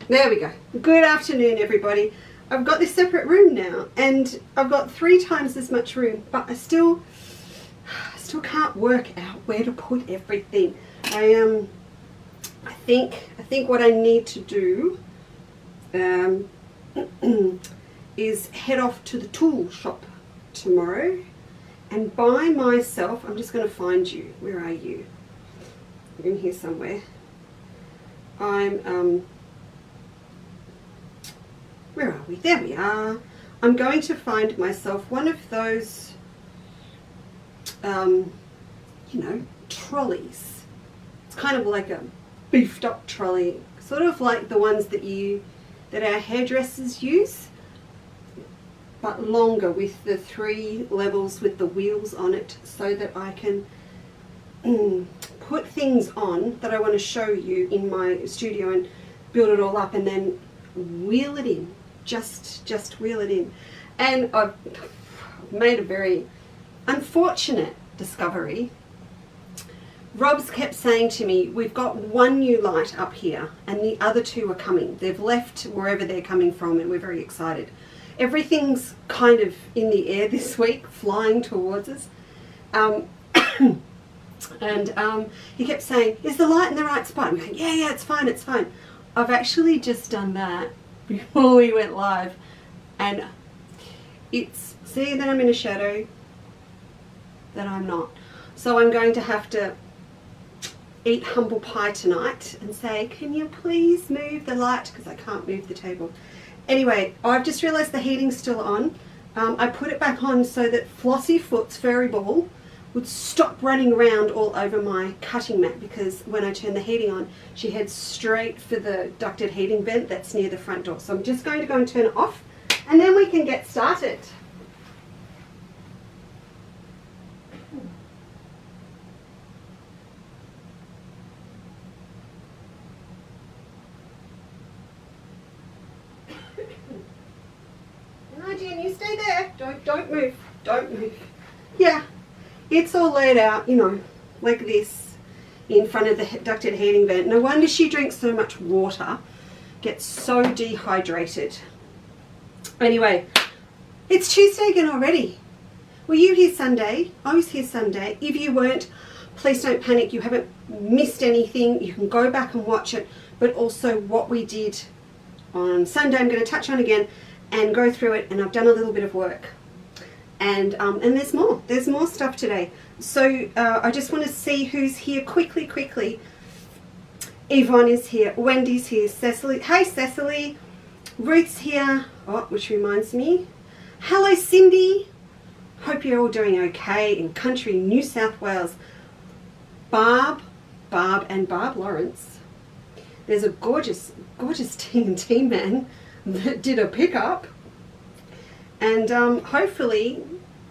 There we go. Good afternoon, everybody. I've got this separate room now, and I've got 3 times as much room, but I still can't work out where to put everything. I think what I need to do is head off to the tool shop tomorrow and buy myself. I'm just going to find you. Where are you? You're in here somewhere. Where are we? There we are. I'm going to find myself one of those, trolleys. It's kind of like a beefed up trolley, sort of like the ones that our hairdressers use, but longer, with the 3 levels with the wheels on it, so that I can put things on that I want to show you in my studio and build it all up and then wheel it in. Just wheel it in. And I've made a very unfortunate discovery. Rob's kept saying to me, we've got 1 new light up here and the other 2 are coming. They've left wherever they're coming from and we're very excited. Everything's kind of in the air this week, flying towards us. He kept saying, is the light in the right spot? I'm going, yeah, it's fine, it's fine. I've actually just done that before we went live, and it's, see that I'm in a shadow, that I'm not. So I'm going to have to eat humble pie tonight and say, can you please move the light, because I can't move the table. Anyway, I've just realised the heating's still on. I put it back on so that Flossie Foot's furry ball would stop running around all over my cutting mat, because when I turn the heating on, she heads straight for the ducted heating vent that's near the front door. So I'm just going to go and turn it off, and then we can get started. No, Jen, you stay there. Don't move. Don't move. Yeah. It's all laid out, like this, in front of the ducted heating vent. No wonder she drinks so much water, gets so dehydrated. Anyway, it's Tuesday again already. Were you here Sunday? I was here Sunday. If you weren't, please don't panic. You haven't missed anything. You can go back and watch it. But also what we did on Sunday, I'm going to touch on again and go through it. And I've done a little bit of work. And there's more stuff today. So I just want to see who's here quickly. Yvonne is here, Wendy's here, Cecily, hey Cecily, Ruth's here, which reminds me, hello Cindy, hope you're all doing okay in country New South Wales. Barb Lawrence, there's a gorgeous T&T man that did a pickup. And hopefully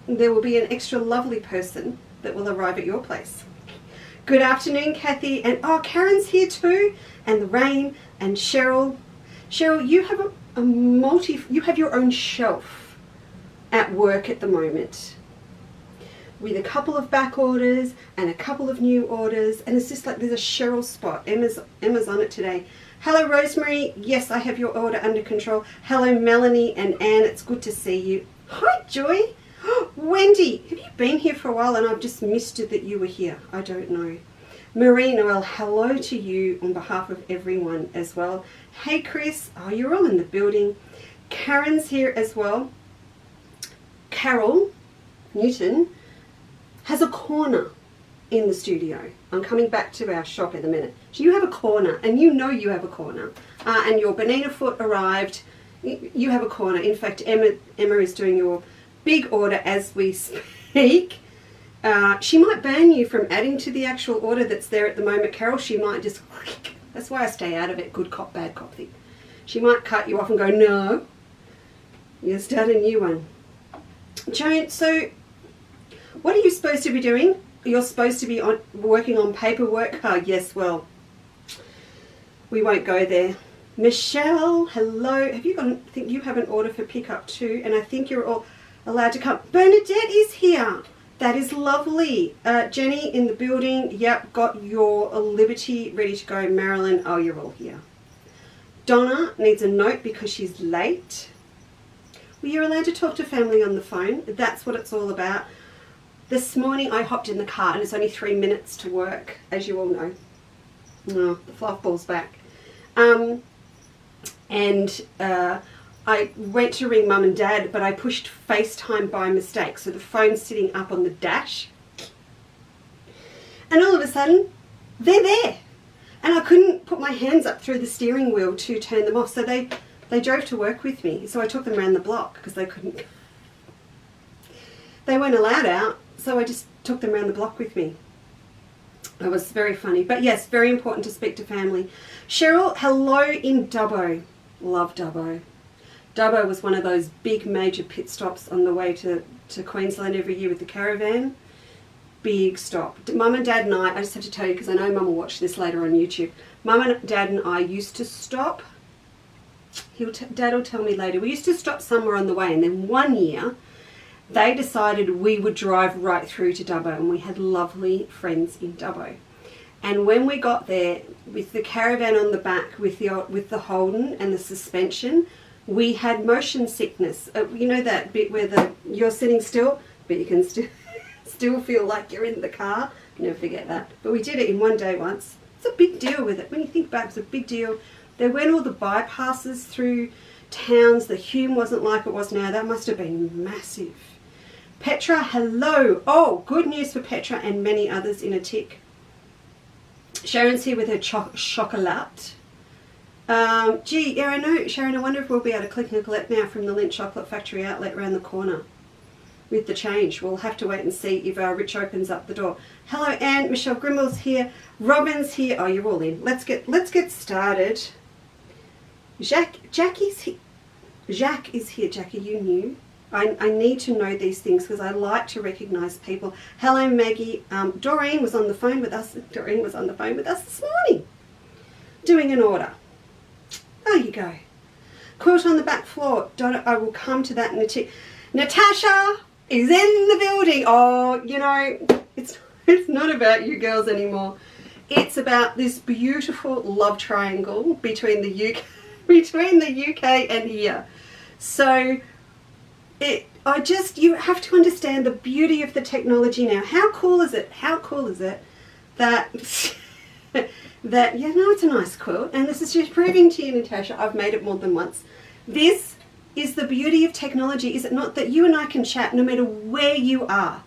there will be an extra lovely person that will arrive at your place. Good afternoon, Kathy. And Karen's here too. And Lorraine and Cheryl. Cheryl, you have you have your own shelf at work at the moment, with a couple of back orders and a couple of new orders. And it's just like there's a Cheryl spot. Emma's on it today. Hello Rosemary, yes, I have your order under control. Hello Melanie and Anne, it's good to see you. Hi Joy. Wendy, have you been here for a while and I've just missed it that you were here? I don't know. Marie Noel, hello to you on behalf of everyone as well. Hey Chris, you're all in the building. Karen's here as well. Carol Newton has a corner in the studio. I'm coming back to our shop in a minute. So you have a corner, and you know you have a corner. And your Bonita Foot arrived. You have a corner. In fact, Emma is doing your big order as we speak. She might ban you from adding to the actual order that's there at the moment, Carol. She might just, that's why I stay out of it, good cop, bad cop thing. She might cut you off and go, no, you start a new one. Joan, so what are you supposed to be doing? You're supposed to be working on paperwork. Yes, well, we won't go there. Michelle, hello. Have you got? I think you have an order for pickup too, and I think you're all allowed to come. Bernadette is here. That is lovely. Jenny in the building. Yep, got your Liberty ready to go. Marilyn, you're all here. Donna needs a note because she's late. Well, you're allowed to talk to family on the phone. That's what it's all about. This morning I hopped in the car and it's only 3 minutes to work, as you all know. Oh, the fluff ball's back. I went to ring Mum and Dad, but I pushed FaceTime by mistake. So the phone's sitting up on the dash. And all of a sudden, they're there. And I couldn't put my hands up through the steering wheel to turn them off. So they drove to work with me. So I took them around the block because they couldn't. They weren't allowed out. So I just took them around the block with me. It was very funny. But yes, very important to speak to family. Cheryl, hello in Dubbo. Love Dubbo. Dubbo was one of those big major pit stops on the way to Queensland every year with the caravan. Big stop. Mum and Dad and I just have to tell you because I know Mum will watch this later on YouTube. Mum and Dad and I used to stop. Dad will tell me later. We used to stop somewhere on the way, and then one year they decided we would drive right through to Dubbo, and we had lovely friends in Dubbo. And when we got there with the caravan on the back with the Holden and the suspension, we had motion sickness. You know that bit where you're sitting still, but you can still feel like you're in the car. Never forget that. But we did it in one day once. It's a big deal with it. When you think back, it's a big deal. There weren't all the bypasses through towns. The Hume wasn't like it was now. That must have been massive. Petra, hello. Oh, good news for Petra and many others in a tick. Sharon's here with her chocolate. Gee, yeah, I know, Sharon, I wonder if we'll be able to click and collect now from the Lindt Chocolate Factory outlet around the corner with the change. We'll have to wait and see if Rich opens up the door. Hello, Anne. Michelle Grimmel's here. Robin's here. Oh, you're all in. Let's get started. Jackie's here. Jacques is here. Jackie, you knew. I need to know these things because I like to recognise people. Hello, Maggie. Doreen was on the phone with us. Doreen was on the phone with us this morning doing an order. There you go. Quilt on the back floor. I will come to that in a tick. Natasha is in the building. Oh, you know, it's not about you girls anymore. It's about this beautiful love triangle between the UK and here. So you have to understand the beauty of the technology now. How cool is it? How cool is it that it's a nice quilt, and this is just proving to you, Natasha, I've made it more than once. This is the beauty of technology, is it not, that you and I can chat no matter where you are.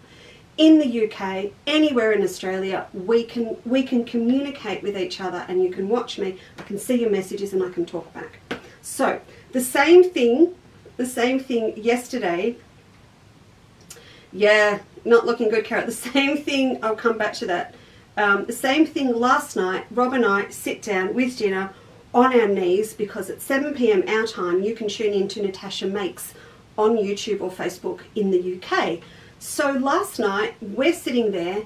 In the UK, anywhere in Australia, we can communicate with each other, and you can watch me, I can see your messages, and I can talk back. So, the same thing yesterday. Yeah, not looking good, Carrot. The same thing, I'll come back to that. The same thing last night, Rob and I sit down with dinner on our knees because at 7 p.m. our time you can tune in to Natasha Makes on YouTube or Facebook in the UK. So last night we're sitting there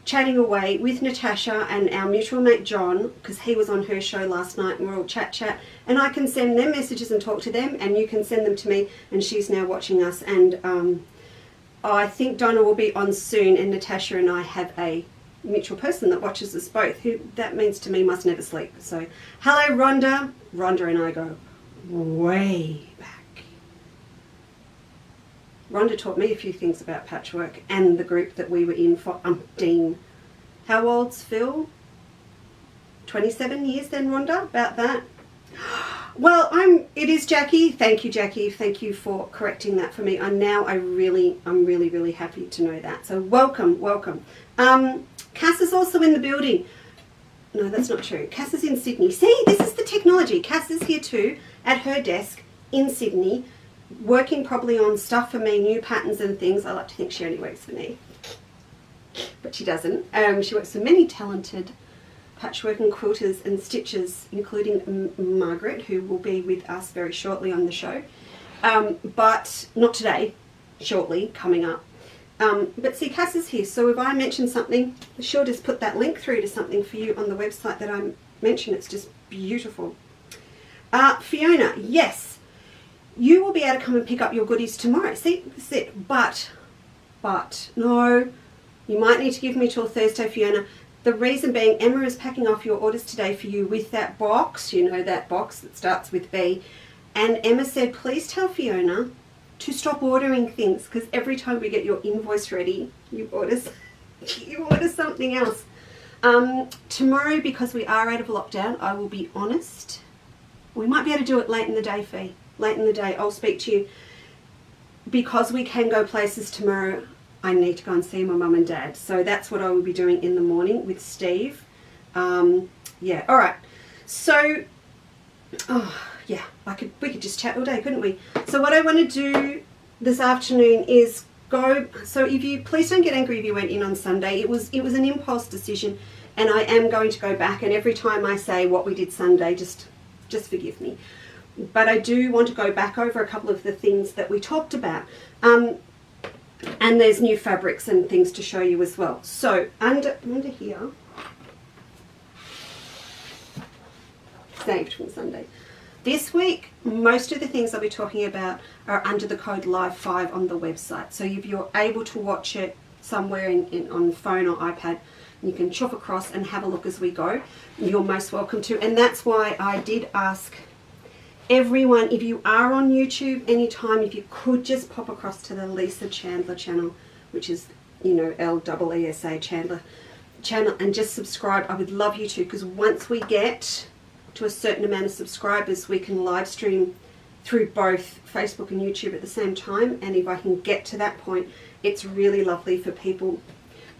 chatting away with Natasha and our mutual mate John, because he was on her show last night, and we're all chat, and I can send them messages and talk to them, and you can send them to me, and she's now watching us, and I think Donna will be on soon, and Natasha and I have a mutual person that watches us both, who that means to me must never sleep. So hello Rhonda. Rhonda and I go way back. Rhonda taught me a few things about patchwork and the group that we were in for umpteen. How old's Phil? 27 years then, Rhonda, about that. Well, it is Jackie. Thank you, Jackie. Thank you for correcting that for me. I'm really happy to know that. So welcome. Cass is also in the building. No, that's not true. Cass is in Sydney. See, this is the technology. Cass is here too, at her desk in Sydney, working probably on stuff for me, new patterns and things. I like to think she only works for me, but she doesn't. She works for many talented patchwork and quilters and stitchers, including Margaret, who will be with us very shortly on the show, but not today, shortly, coming up. But see, Cass is here, so if I mention something, she'll just put that link through to something for you on the website that I mentioned. It's just beautiful. Fiona, yes, you will be able to come and pick up your goodies tomorrow. See, that's it. But, no, you might need to give me till Thursday, Fiona. The reason being, Emma is packing off your orders today for you with that box, you know, that box that starts with B. And Emma said, please tell Fiona to stop ordering things, because every time we get your invoice ready, you order something else. Tomorrow, because we are out of lockdown, I will be honest, we might be able to do it late in the day, Fee. Late in the day, I'll speak to you. Because we can go places tomorrow, I need to go and see my mum and dad. So that's what I will be doing in the morning with Steve. Yeah, all right. So, yeah, we could just chat all day, couldn't we? So what I want to do this afternoon is go. So please don't get angry if you went in on Sunday. It was an impulse decision, and I am going to go back. And every time I say what we did Sunday, just forgive me. But I do want to go back over a couple of the things that we talked about. And there's new fabrics and things to show you as well. So under here, saved from Sunday. This week, most of the things I'll be talking about are under the code LIVE5 on the website. So if you're able to watch it somewhere on phone or iPad, you can chop across and have a look as we go. You're most welcome to. And that's why I did ask everyone, if you are on YouTube anytime, if you could just pop across to the Lisa Chandler channel, which is, you know, LEESA Chandler channel, and just subscribe. I would love you to, because once we get to a certain amount of subscribers, we can live stream through both Facebook and YouTube at the same time. And if I can get to that point, it's really lovely for people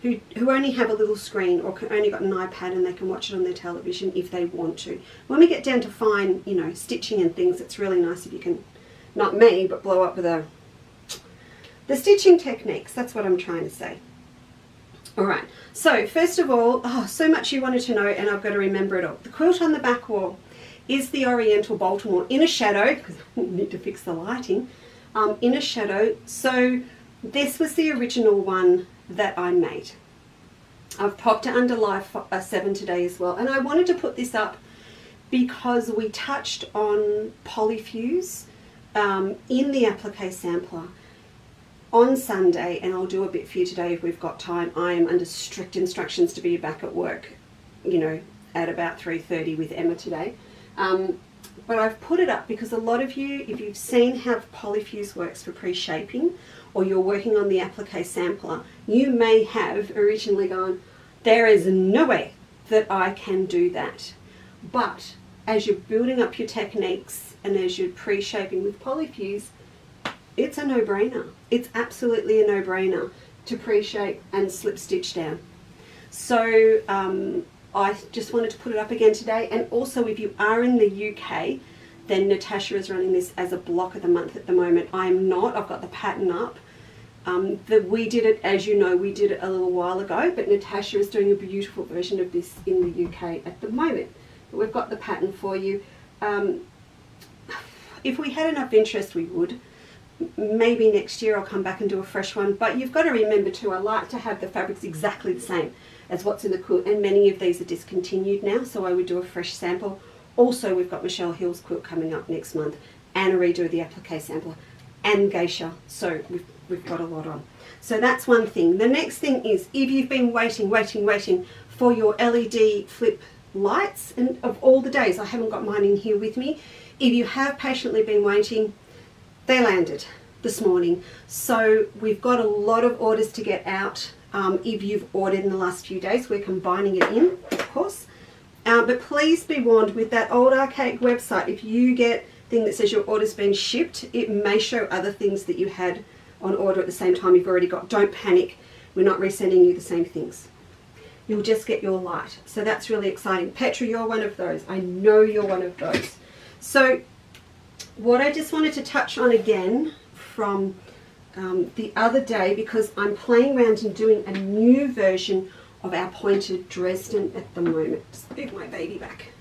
who only have a little screen or only got an iPad, and they can watch it on their television if they want to. When we get down to fine, you know, stitching and things, it's really nice if you can, not me, but blow up with the stitching techniques. That's what I'm trying to say. All right, so first of all, so much you wanted to know, and I've got to remember it all. The quilt on the back wall is the Oriental Baltimore in a shadow, because I need to fix the lighting, in a shadow. So this was the original one that I made. I've popped it under Live7 today as well, and I wanted to put this up because we touched on polyfuse in the applique sampler on Sunday, and I'll do a bit for you today if we've got time. I am under strict instructions to be back at work, you know, at about 3:30 with Emma today. But I've put it up because a lot of you, if you've seen how polyfuse works for pre-shaping, or you're working on the applique sampler, you may have originally gone, there is no way that I can do that. But as you're building up your techniques and as you're pre-shaping with polyfuse, it's a no-brainer. It's absolutely a no-brainer to pre-shape and slip stitch down. So I just wanted to put it up again today. And also, if you are in the UK, then Natasha is running this as a block of the month at the moment. I'm not. I've got the pattern up. We did it, as you know, we did it a little while ago, but Natasha is doing a beautiful version of this in the UK at the moment. But we've got the pattern for you. If we had enough interest, we would. Maybe next year I'll come back and do a fresh one. But you've got to remember too, I like to have the fabrics exactly the same as what's in the quilt, and many of these are discontinued now, so I would do a fresh sample. Also, we've got Michelle Hill's quilt coming up next month, and a redo of the applique sampler, and geisha. So we've got a lot on. So that's one thing. The next thing is, if you've been waiting for your LED flip lights, and of all the days, I haven't got mine in here with me. If you have patiently been waiting, they landed this morning. So we've got a lot of orders to get out. If you've ordered in the last few days, we're combining it in, of course. But please be warned, with that old archaic website, if you get a thing that says your order's been shipped, it may show other things that you had on order at the same time you've already got. Don't panic. We're not resending you the same things. You'll just get your light. So that's really exciting. Petra, you're one of those. I know you're one of those. So what I just wanted to touch on again from the other day, because I'm playing around and doing a new version of our pointed Dresden at the moment. Just move my baby back.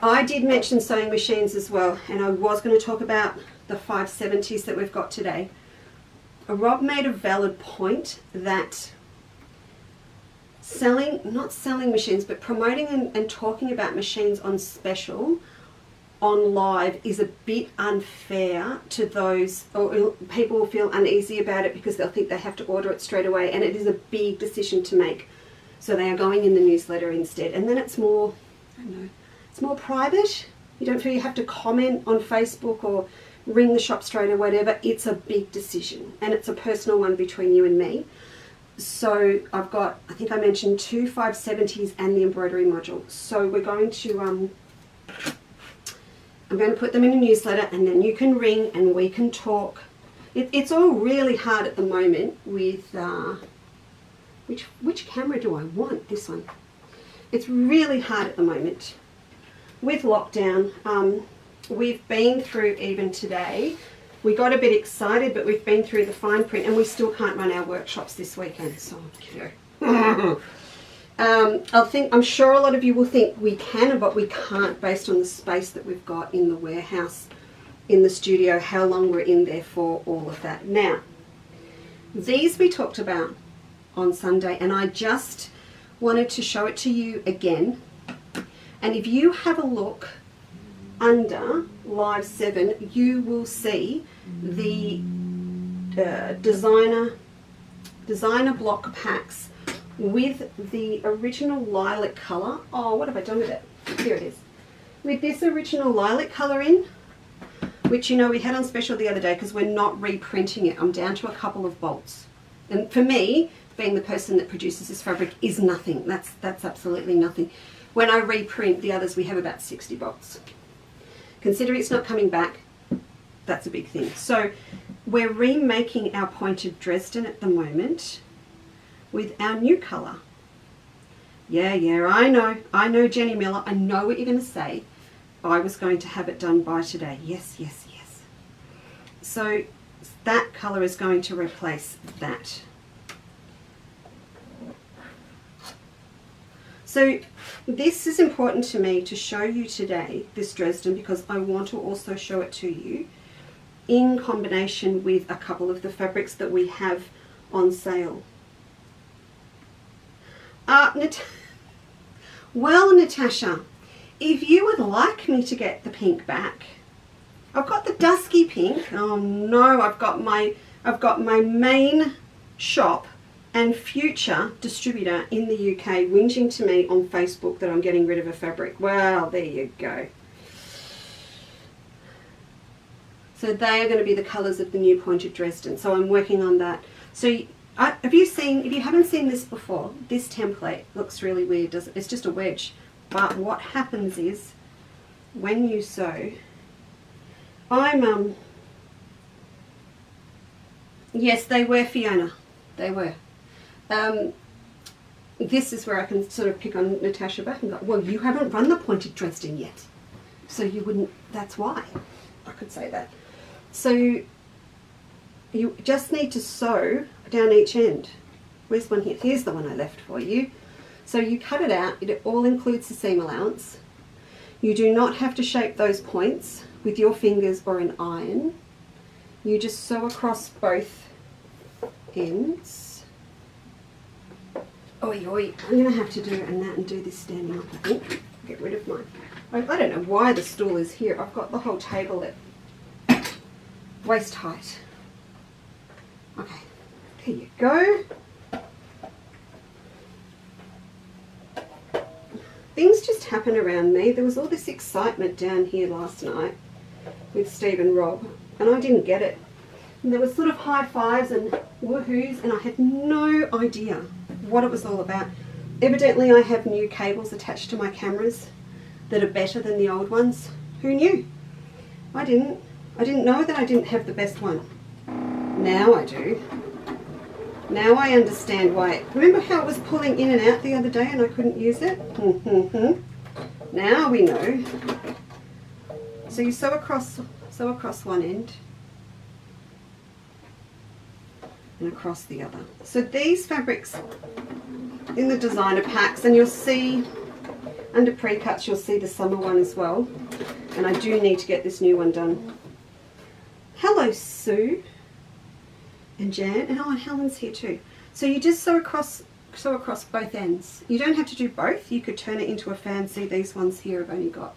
I did mention sewing machines as well, and I was going to talk about the 570s that we've got today. Rob made a valid point that not selling machines, but promoting and talking about machines on special on live is a bit unfair to those, or people will feel uneasy about it because they'll think they have to order it straight away, and it is a big decision to make. So they are going in the newsletter instead. And then it's more, I don't know, it's more private. You don't feel you have to comment on Facebook or ring the shop straight or whatever. It's a big decision, and it's a personal one between you and me. So I've got, I think I mentioned 2 570s and the embroidery module. So we're going to, I'm going to put them in a newsletter, and then you can ring and we can talk. It's all really hard at the moment with, which camera do I want? This one. It's really hard at the moment with lockdown. We've been through, even today, we got a bit excited, but we've been through the fine print and we still can't run our workshops this weekend. So I'm sure a lot of you will think we can, but we can't based on the space that we've got in the warehouse, in the studio, how long we're in there for, all of that. Now, these we talked about on Sunday, and I just wanted to show it to you again. And if you have a look under Live 7, you will see the designer block packs with the original lilac colour. Oh, what have I done with it? Here it is. With this original lilac colour in, which, you know, we had on special the other day because we're not reprinting it. I'm down to a couple of bolts. And for me, being the person that produces this fabric, is nothing. That's absolutely nothing. When I reprint the others, we have about 60 bolts. Considering it's not coming back, that's a big thing. So we're remaking our pointed Dresden at the moment with our new colour. Yeah, I know, Jenny Miller. I know what you're going to say. I was going to have it done by today. Yes. So that colour is going to replace that. So this is important to me to show you today, this Dresden, because I want to also show it to you in combination with a couple of the fabrics that we have on sale. Well, Natasha, if you would like me to get the pink back, I've got the dusky pink. Oh no, I've got my main shop and future distributor in the UK whinging to me on Facebook that I'm getting rid of a fabric. Well, there you go. So they are going to be the colours of the new pointed Dresden. So I'm working on that. So if you haven't seen this before, this template looks really weird, doesn't it? It's just a wedge. But what happens is, when you sew, yes, they were, Fiona. They were. This is where I can sort of pick on Natasha back and go, well, you haven't run the pointed Dresden yet. So you wouldn't, that's why I could say that. So you just need to sew down each end. Where's one here? Here's the one I left for you. So you cut it out. It all includes the seam allowance. You do not have to shape those points with your fingers or an iron. You just sew across both ends. Oi, I'm going to have to do it and do this standing up, I think. Get rid of mine. I don't know why the stool is here. I've got the whole table at waist height. Okay, there you go. Things just happen around me. There was all this excitement down here last night with Steve and Rob, and I didn't get it. And there was sort of high fives and woohoos, and I had no idea what it was all about. Evidently I have new cables attached to my cameras that are better than the old ones. Who knew? I didn't know that I didn't have the best one. Now I do. Now I understand why. Remember how it was pulling in and out the other day and I couldn't use it? Now we know. So you sew across one end and across the other. So these fabrics in the designer packs, and you'll see under pre-cuts, you'll see the summer one as well. And I do need to get this new one done. Hello, Sue and Jan, and Helen's here too. So you just sew across both ends. You don't have to do both. You could turn it into a fan. See, these ones here have only got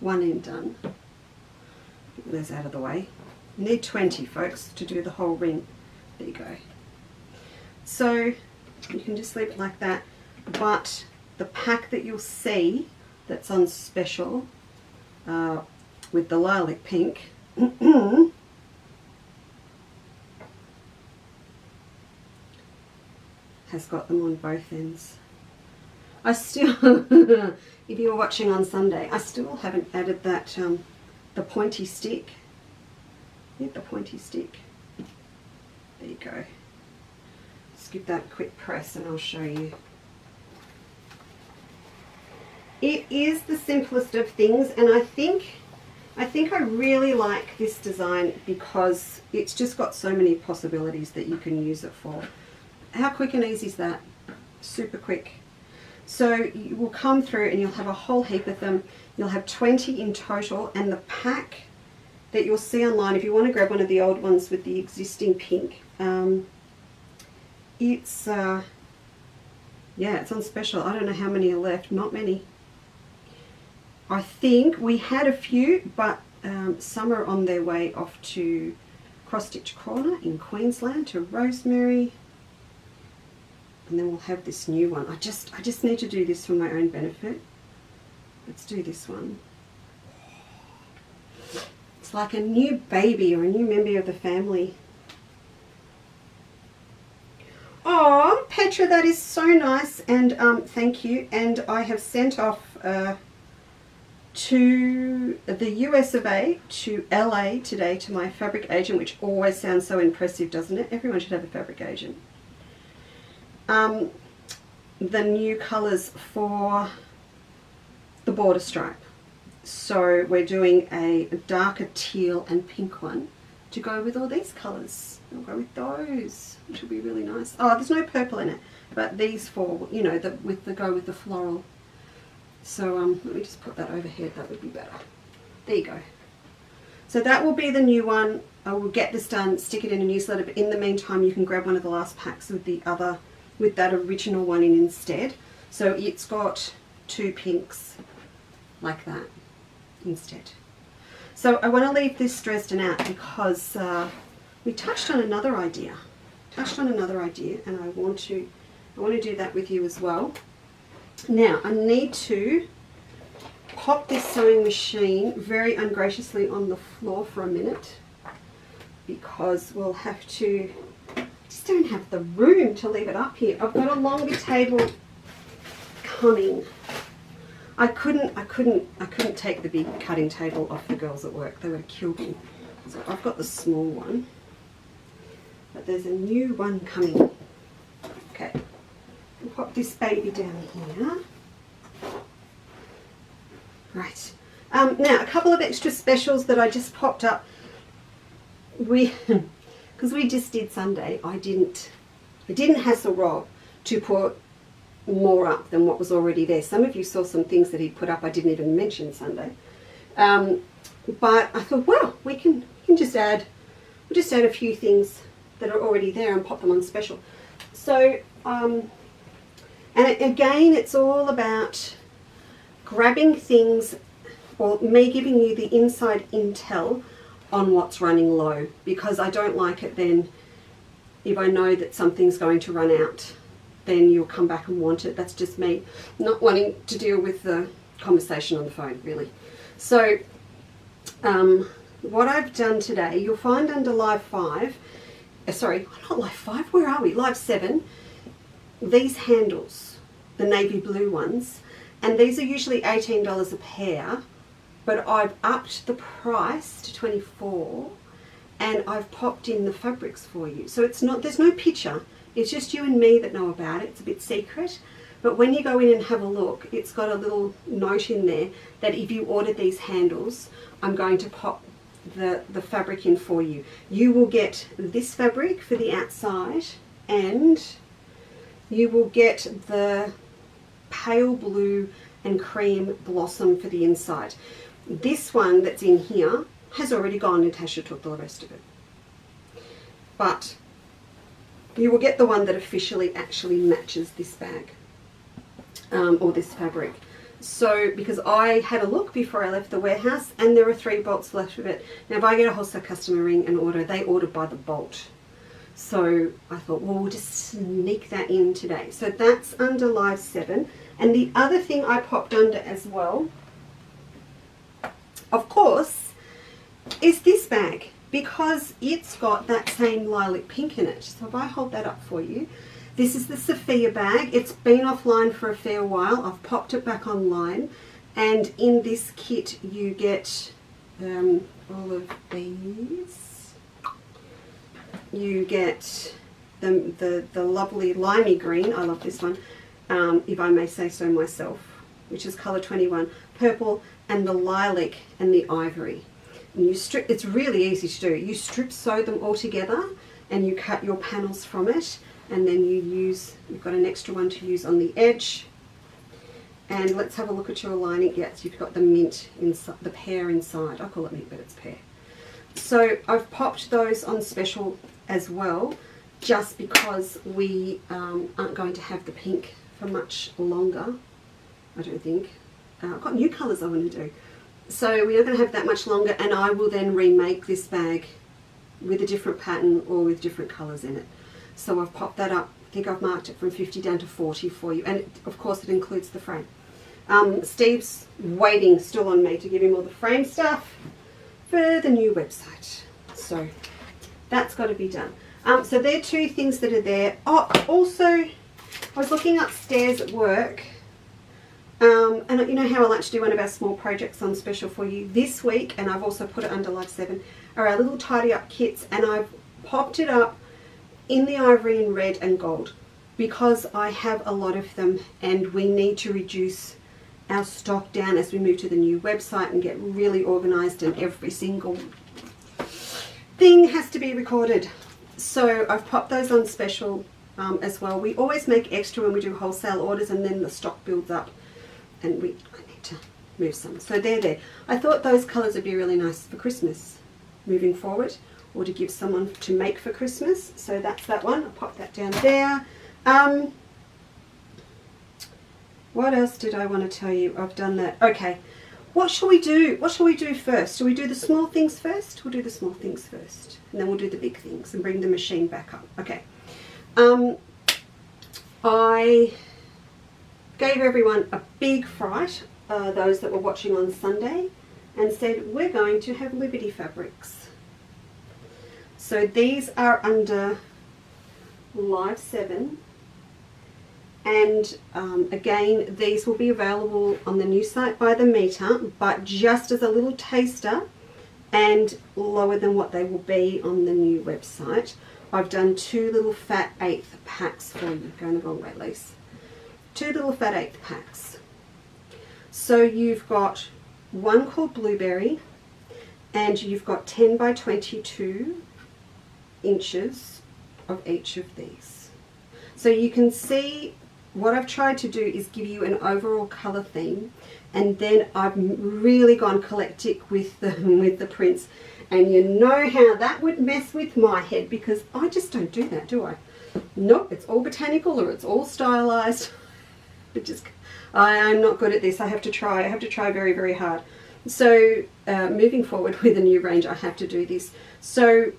one end done. Get those out of the way. You need 20, folks, to do the whole ring. There you go. So You can just leave it like that. But the pack that you'll see that's on special with the lilac pink has got them on both ends. I still, if you were watching on Sunday, I still haven't added that, the pointy stick. Need the pointy stick. There you go. Just give that a quick press and I'll show you. It is the simplest of things, and I think I really like this design because it's just got so many possibilities that you can use it for. How quick and easy is that? Super quick. So you will come through and you'll have a whole heap of them. You'll have 20 in total, and the pack that you'll see online, if you want to grab one of the old ones with the existing pink, it's yeah, it's on special. I don't know how many are left. Not many. I think we had a few, but some are on their way off to Cross Stitch Corner in Queensland to Rosemary. And then we'll have this new one. I just need to do this for my own benefit. Let's do this one. It's like a new baby or a new member of the family. Oh, Petra, that is so nice, and thank you. And I have sent off to the US of A, to LA today, to my fabric agent, which always sounds so impressive, doesn't it? Everyone should have a fabric agent. The new colours for the border stripe. So we're doing a darker teal and pink one to go with all these colours. We'll go with those, which will be really nice. Oh, there's no purple in it, but these four, you know, go with the floral. So let me just put that overhead, that would be better. There you go. So that will be the new one. I will get this done, stick it in a newsletter, but in the meantime you can grab one of the last packs with the other, with that original one in instead. So it's got two pinks like that instead. So I want to leave this Dresden out because we touched on another idea. And I want to do that with you as well. Now I need to pop this sewing machine very ungraciously on the floor for a minute because we'll have to, just don't have the room to leave it up here. I've got a longer table coming. I couldn't take the big cutting table off the girls at work. They would have killed me. So I've got the small one, but there's a new one coming. Okay, I'll pop this baby down here. Right. Now a couple of extra specials that I just popped up. Because we just did Sunday, I didn't hassle Rob to put more up than what was already there. Some of you saw some things that he put up I didn't even mention Sunday. But I thought, well, we can just add, we'll just add a few things that are already there and pop them on special. So, and again, it's all about grabbing things, or me giving you the inside intel on what's running low, because I don't like it then if I know that something's going to run out, then you'll come back and want it. That's just me not wanting to deal with the conversation on the phone, really. So what I've done today, you'll find under live 5, sorry, not live 5, where are we? Live 7, these handles, the navy blue ones, and these are usually $18 a pair, but I've upped the price to $24, and I've popped in the fabrics for you. So it's not, there's no picture, it's just you and me that know about it. It's a bit secret, but when you go in and have a look, it's got a little note in there that if you order these handles, I'm going to pop the fabric in for you. You will get this fabric for the outside, and you will get the pale blue and cream blossom for the inside. This one that's in here has already gone. Natasha took the rest of it. But you will get the one that officially actually matches this bag, or this fabric. So, because I had a look before I left the warehouse, and there are 3 bolts left of it. Now if I get a wholesale customer ring and order, they order by the bolt. So I thought, well, we'll just sneak that in today. So that's under Live 7. And the other thing I popped under as well, of course, is this bag, because it's got that same lilac pink in it. So if I hold that up for you, this is the Sofia bag. It's been offline for a fair while. I've popped it back online, and in this kit you get all of these. You get the lovely limey green. I love this one, if I may say so myself, which is colour 21, purple, and the lilac and the ivory. And you strip, it's really easy to do. You strip sew them all together and you cut your panels from it, and then you've got an extra one to use on the edge. And let's have a look at your lining. Yes, you've got the mint inside, the pear inside. I call it mint, but it's pear. So I've popped those on special as well, just because we aren't going to have the pink for much longer, I don't think. I've got new colours I want to do. So we are going to have that much longer, and I will then remake this bag with a different pattern or with different colours in it. So I've popped that up. I think I've marked it from 50 down to 40 for you, and of course it includes the frame. Steve's waiting still on me to give him all the frame stuff for the new website. So that's got to be done. So there are two things that are there. Oh, also, I was looking upstairs at work, and you know how I like to do one of our small projects on special for you this week, and I've also put it under Live 7, are our little tidy up kits, and I've popped it up in the ivory and red and gold because I have a lot of them, and we need to reduce our stock down as we move to the new website and get really organized, and every single thing has to be recorded. So I've popped those on special as well. We always make extra when we do wholesale orders, and then the stock builds up, and I need to move some. So they're there. I thought those colours would be really nice for Christmas moving forward, or to give someone to make for Christmas. So that's that one. I'll pop that down there. What else did I want to tell you? I've done that. Okay. What shall we do? What shall we do first? Shall we do the small things first? We'll do the small things first, and then we'll do the big things and bring the machine back up. Okay. I gave everyone a big fright, those that were watching on Sunday, and said we're going to have Liberty fabrics. So these are under Live 7, and again, these will be available on the new site by the meter, but just as a little taster and lower than what they will be on the new website. I've done two little fat 1/8 packs for you. Going the wrong way, Lise. Two little fat 1/8 packs. So you've got one called Blueberry, and you've got 10 by 22 inches of each of these. So you can see what I've tried to do is give you an overall colour theme, and then I've really gone eclectic with the prints. And you know how that would mess with my head, because I just don't do that, do I? Nope, it's all botanical or it's all stylized. I'm not good at this. I have to try very, very hard. So moving forward with a new range, I have to do this. So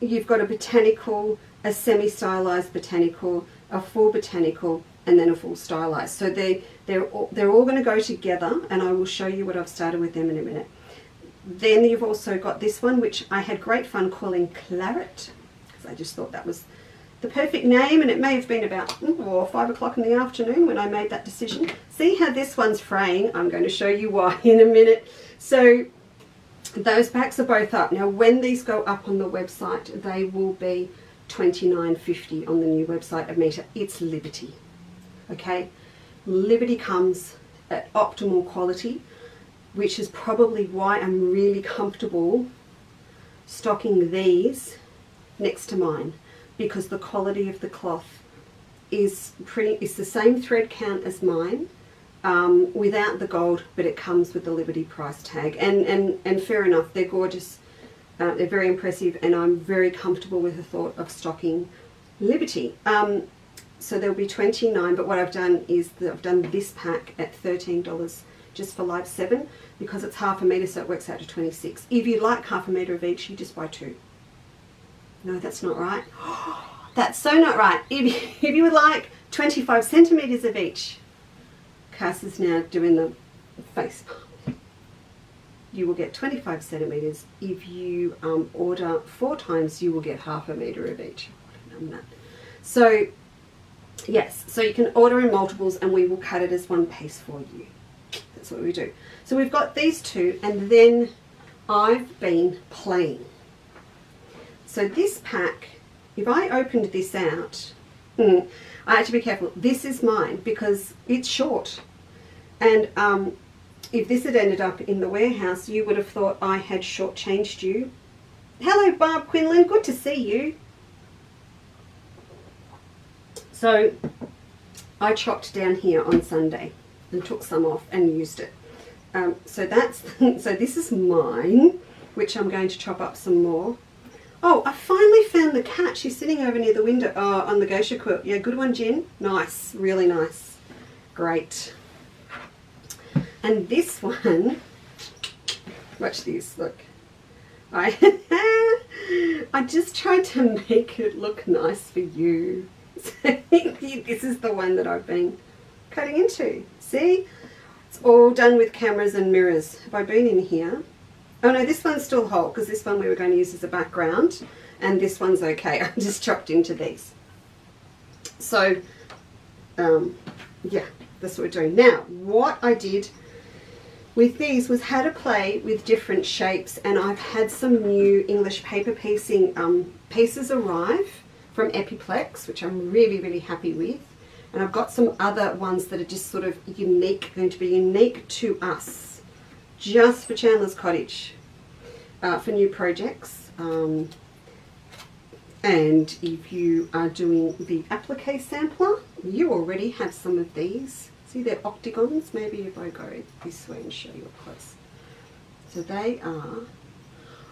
you've got a botanical, a semi-stylized botanical, a full botanical, and then a full stylized. So they're all going to go together, and I will show you what I've started with them in a minute. Then you've also got this one, which I had great fun calling Claret, because I just thought that was the perfect name, and it may have been about 5 o'clock in the afternoon when I made that decision. See how this one's fraying? I'm going to show you why in a minute. So those packs are both up. Now when these go up on the website, they will be $29.50 on the new website of Meta. It's Liberty. Okay, Liberty comes at optimal quality, which is probably why I'm really comfortable stocking these next to mine, because the quality of the cloth is the same thread count as mine, without the gold, but it comes with the Liberty price tag. And fair enough, they're gorgeous, they're very impressive, and I'm very comfortable with the thought of stocking Liberty. So there'll be 29, but what I've done is that I've done this pack at $13 just for Live 7, because it's half a metre, so it works out to 26. If you like half a metre of each, you just buy two. No, that's not right. That's so not right. If you would like 25 centimetres of each, Cass is now doing the face palm. You will get 25 centimetres. If you order 4 times, you will get half a metre of each. So, yes, so you can order in multiples and we will cut it as one piece for you. That's what we do. So we've got these two, and then I've been playing. So this pack, if I opened this out, I had to be careful. This is mine because it's short. And if this had ended up in the warehouse, you would have thought I had shortchanged you. Hello, Barb Quinlan. Good to see you. So I chopped down here on Sunday and took some off and used it. So this is mine, which I'm going to chop up some more. Oh, I finally found the cat. She's sitting over near the window. Oh, on the geisha quilt. Yeah, good one, Jen. Nice, really nice. Great. And this one, watch this, look. I just tried to make it look nice for you. This is the one that I've been cutting into. See? It's all done with cameras and mirrors. Have I been in here? Oh no, this one's still whole because this one we were going to use as a background, and this one's okay. I just chopped into these. So, yeah, that's what we're doing. Now, what I did with these was how to play with different shapes, and I've had some new English paper piecing pieces arrive from Epiplex, which I'm really, really happy with. And I've got some other ones that are just sort of unique, going to be unique to us, just for Chandler's Cottage, for new projects. And if you are doing the applique sampler, you already have some of these. See, they're Octagons. Maybe if I go this way and show you up close. So they are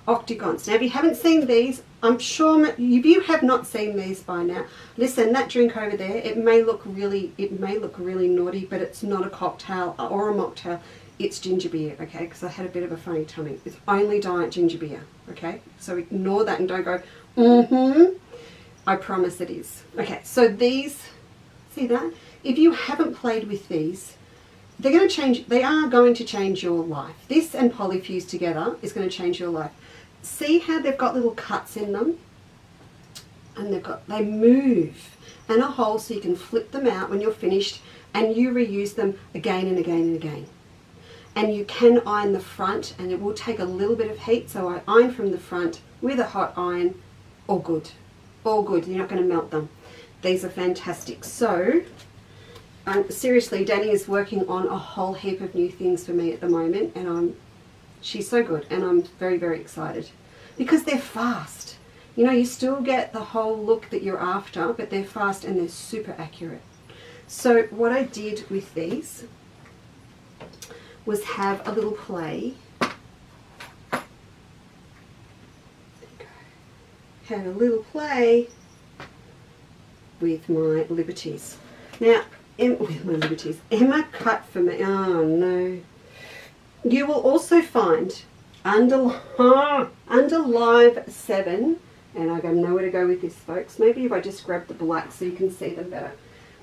Octagons. Now, if you haven't seen these, I'm sure if you have not seen these by now, listen, that drink over there, it may look really naughty, but it's not a cocktail or a mocktail. It's ginger beer, okay? Because I had a bit of a funny tummy. It's only diet ginger beer, okay? So ignore that and don't go, I promise it is. Okay, so these, see that? If you haven't played with these, they are going to change your life. This and Polyfuse together is going to change your life. See how they've got little cuts in them? And they move, and a hole so you can flip them out when you're finished, and you reuse them again and again and again. And you can iron the front, and it will take a little bit of heat, so I iron from the front with a hot iron. All good. All good. You're not going to melt them. These are fantastic. So, seriously, Danny is working on a whole heap of new things for me at the moment, and she's so good, and I'm very, very excited. Because they're fast. You know, you still get the whole look that you're after, but they're fast and they're super accurate. So what I did with these was have a little play. Had a little play with my liberties. Now, Emma cut for me. Oh no. You will also find under Live 7, and I don't know where to go with this, folks. Maybe if I just grab the black so you can see them better.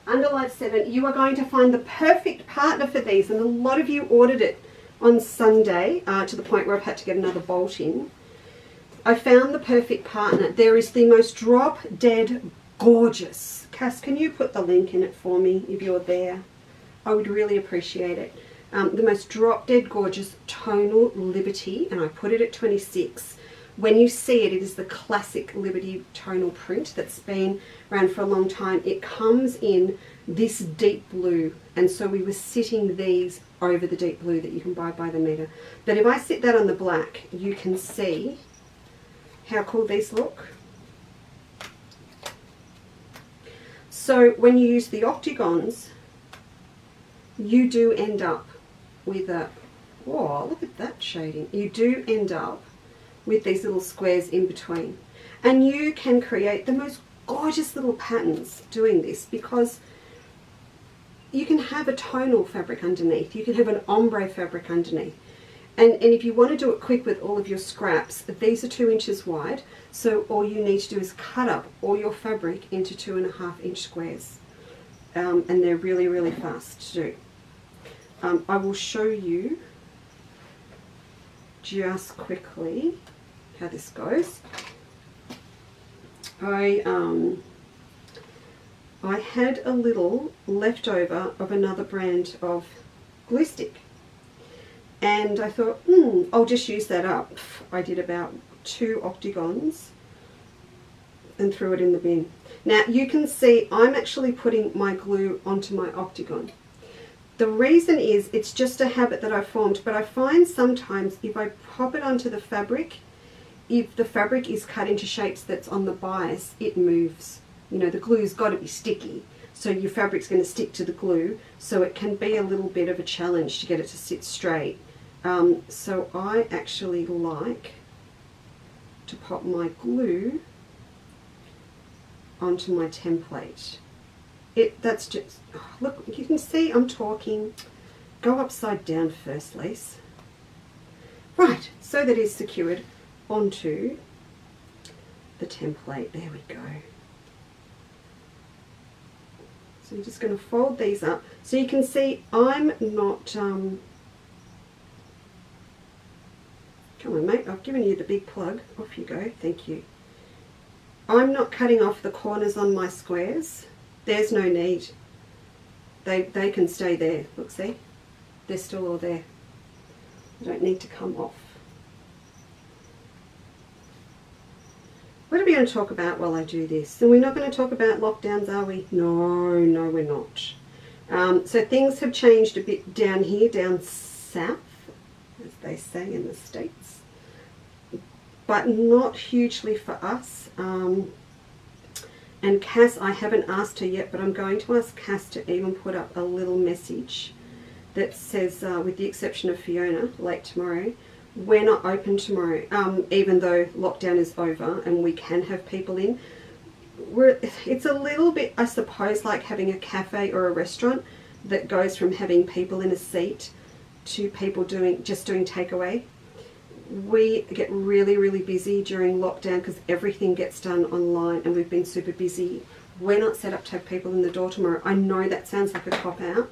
Under Live 7, you are going to find the perfect partner for these, and a lot of you ordered it on Sunday to the point where I've had to get another bolt in. I found the perfect partner. There is the most drop-dead gorgeous. Cass, can you put the link in it for me if you're there? I would really appreciate it. The most drop-dead gorgeous tonal Liberty, and I put it at 26. When you see it, it is the classic Liberty tonal print that's been around for a long time. It comes in this deep blue, and so we were sitting these over the deep blue that you can buy by the metre. But if I sit that on the black, you can see how cool these look. So when you use the Octagons, you do end up with a, whoa, look at that shading. You do end up with these little squares in between. And you can create the most gorgeous little patterns doing this, because you can have a tonal fabric underneath. You can have an ombre fabric underneath. And if you want to do it quick with all of your scraps, these are 2 inches wide. So all you need to do is cut up all your fabric into 2.5 inch squares. And they're really, really fast to do. I will show you just quickly how this goes. I had a little leftover of another brand of glue stick, and I thought, I'll just use that up. I did about 2 Octagons and threw it in the bin. Now you can see I'm actually putting my glue onto my Octagon. The reason is it's just a habit that I've formed, but I find sometimes if I pop it onto the fabric, if the fabric is cut into shapes that's on the bias, it moves. You know, the glue's got to be sticky, so your fabric's going to stick to the glue, so it can be a little bit of a challenge to get it to sit straight. So I actually like to pop my glue onto my template. That's just, oh, look, you can see I'm talking. Go upside down first, Lise. Right, so that is secured onto the template. There we go. So you're just going to fold these up. So you can see I'm not, come on mate, I've given you the big plug. Off you go, thank you. I'm not cutting off the corners on my squares. There's no need. They can stay there. Look, see? They're still all there. They don't need to come off. What are we going to talk about while I do this? And we're not going to talk about lockdowns, are we? No, no, we're not. So things have changed a bit down here, down south, as they say in the States, but not hugely for us. And Cass, I haven't asked her yet, but I'm going to ask Cass to even put up a little message that says, with the exception of Fiona, late tomorrow, we're not open tomorrow, even though lockdown is over and we can have people in. It's a little bit, I suppose, like having a cafe or a restaurant that goes from having people in a seat to people just doing takeaway. We get really, really busy during lockdown because everything gets done online, and we've been super busy. We're not set up to have people in the door tomorrow. I know that sounds like a cop-out,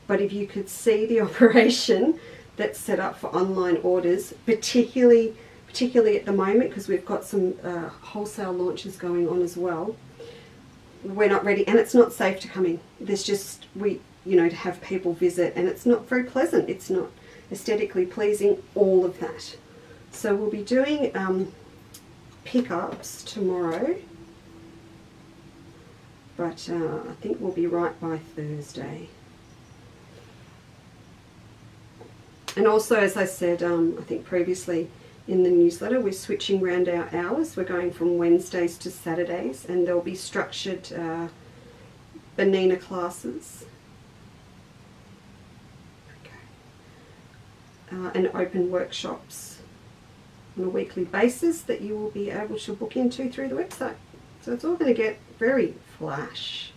but if you could see the operation that's set up for online orders, particularly at the moment, because we've got some wholesale launches going on as well, we're not ready, and it's not safe to come in. There's just, to have people visit, and it's not very pleasant. It's not aesthetically pleasing, all of that. So we'll be doing pickups tomorrow, but I think we'll be right by Thursday. And also, as I said, I think previously in the newsletter, we're switching around our hours. We're going from Wednesdays to Saturdays, and there'll be structured Benina classes and open workshops on a weekly basis that you will be able to book into through the website. So it's all going to get very flash.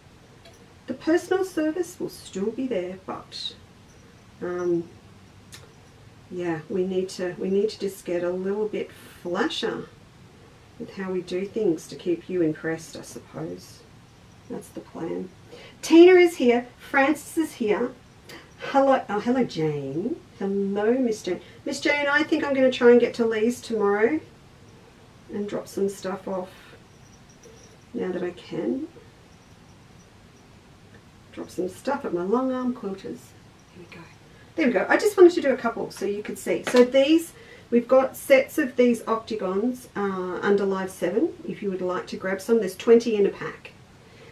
The personal service will still be there, but yeah, we need to just get a little bit flasher with how we do things to keep you impressed, I suppose. That's the plan. Tina is here. Francis is here. Hello. Oh, hello, Jane. Hello, Miss Jane. Miss Jane, I think I'm going to try and get to Lee's tomorrow and drop some stuff off now that I can. Drop some stuff at my long arm quilters. Here we go. There we go. I just wanted to do a couple so you could see. So these, we've got sets of these Octagons under Live 7. If you would like to grab some, there's 20 in a pack.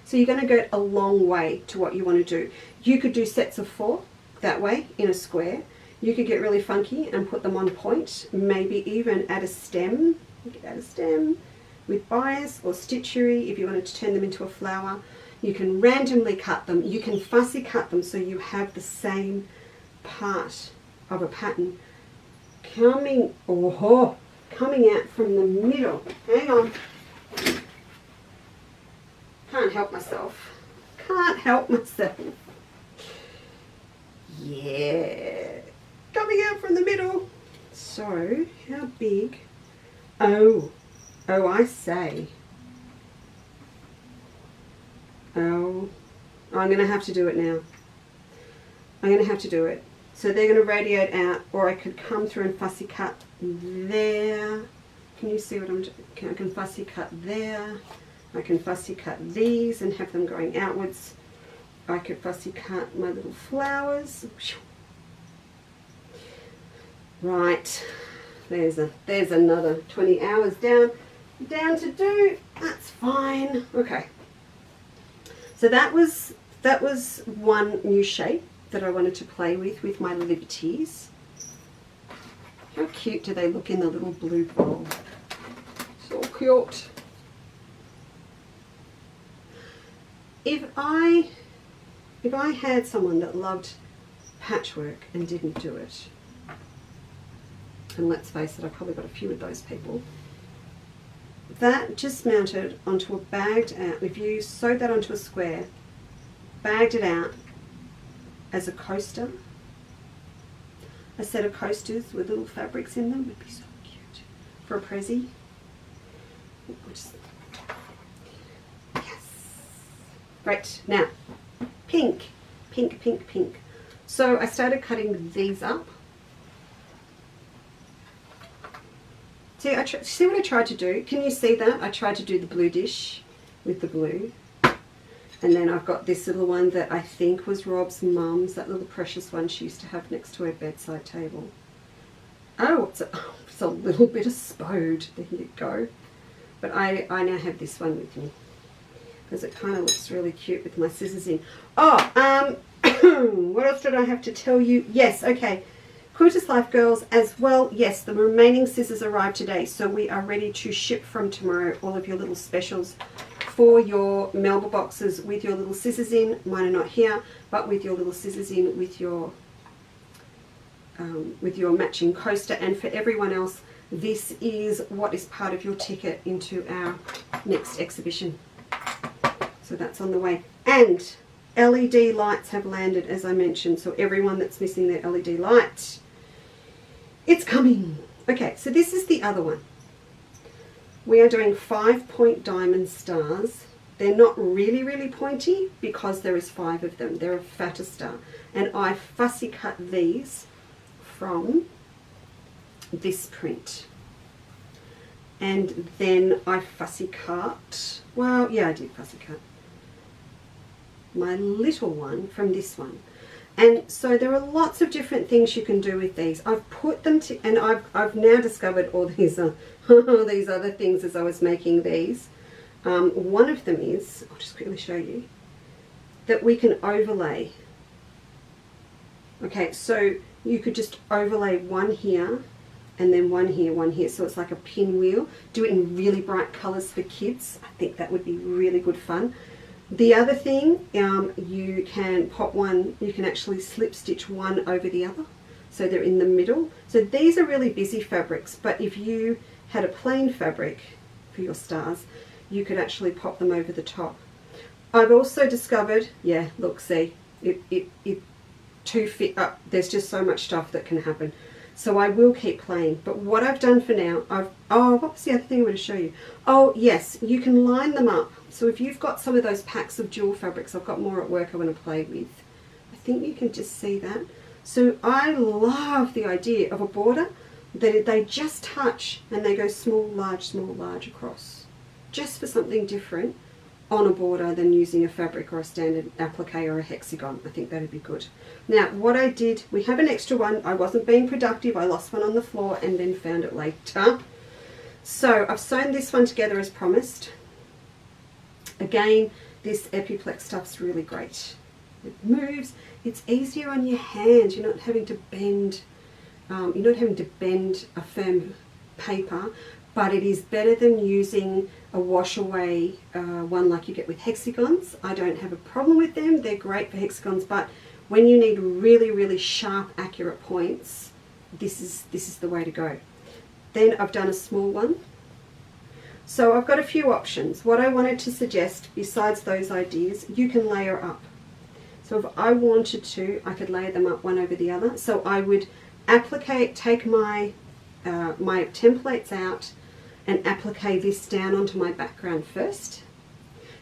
So you're going to go a long way to what you want to do. You could do sets of 4 that way in a square. You could get really funky and put them on point, maybe even add a stem. You could add a stem with bias or stitchery if you wanted to turn them into a flower. You can randomly cut them. You can fussy cut them so you have the same part of a pattern coming out from the middle. Hang on. Can't help myself. Can't help myself. Yeah. Coming out from the middle. So how big? Oh, I say. Oh, I'm going to have to do it now. I'm going to have to do it. So they're going to radiate out, or I could come through and fussy cut there. Can you see what I'm doing? I can fussy cut there. I can fussy cut these and have them going outwards. I could fussy cut my little flowers. Right, there's another 20 hours down to do. That's fine. Okay. So that was one new shape that I wanted to play with my liberties. How cute do they look in the little blue bowl? So cute. If I had someone that loved patchwork and didn't do it, and let's face it, I've probably got a few of those people, that just mounted onto a bagged out, if you sewed that onto a square, bagged it out as a coaster, a set of coasters with little fabrics in them would be so cute for a prezi. Yes. Right, now, pink. So I started cutting these up. See what I tried to do? Can you see that? I tried to do the blue dish with the blue. And then I've got this little one that I think was Rob's mum's, that little precious one she used to have next to her bedside table. Oh, it's a little bit of spode. There you go. But I now have this one with me because it kind of looks really cute with my scissors in. Oh, what else did I have to tell you? Yes, okay. Quilter's Life girls as well. Yes, the remaining scissors arrived today, so we are ready to ship from tomorrow all of your little specials for your Melba boxes with your little scissors in. Mine are not here, but with your little scissors in with your matching coaster. And for everyone else, this is what is part of your ticket into our next exhibition. So that's on the way. And LED lights have landed, as I mentioned, so everyone that's missing their LED light, it's coming. Okay, so this is the other one. We are doing 5-point diamond stars. They're not really, really pointy because there is 5 of them. They're a fatter star. And I fussy cut these from this print. And then I fussy cut, well, yeah, I did fussy cut my little one from this one. And so there are lots of different things you can do with these. I've put them to, and I've now discovered all these these other things as I was making these. One of them is, I'll just quickly show you, that we can overlay. Okay, so you could just overlay one here and then one here, so it's like a pinwheel. Do it in really bright colors for kids. I think that would be really good fun. The other thing, you can pop one, you can actually slip stitch one over the other, so they're in the middle. So these are really busy fabrics, but if you had a plain fabric for your stars, you could actually pop them over the top. I've also discovered, yeah, look, see, it to fit up, there's just so much stuff that can happen. So I will keep playing, but what I've done for now, what was the other thing I want to show you? Oh yes, you can line them up. So if you've got some of those packs of jewel fabrics, I've got more at work I want to play with. I think you can just see that. So I love the idea of a border that they just touch and they go small, large across. Just for something different on a border than using a fabric or a standard applique or a hexagon. I think that'd be good. Now what I did, we have an extra one. I wasn't being productive. I lost one on the floor and then found it later. So I've sewn this one together as promised. Again, this Epiplex stuff's really great. It moves. It's easier on your hands. You're not having to bend. A firm paper, but it is better than using a wash away one like you get with hexagons. I don't have a problem with them. They're great for hexagons, but when you need really, really sharp, accurate points, this is the way to go. Then I've done a small one. So I've got a few options. What I wanted to suggest, besides those ideas, you can layer up. So if I wanted to, I could layer them up one over the other. So I would take my my templates out and applique this down onto my background first.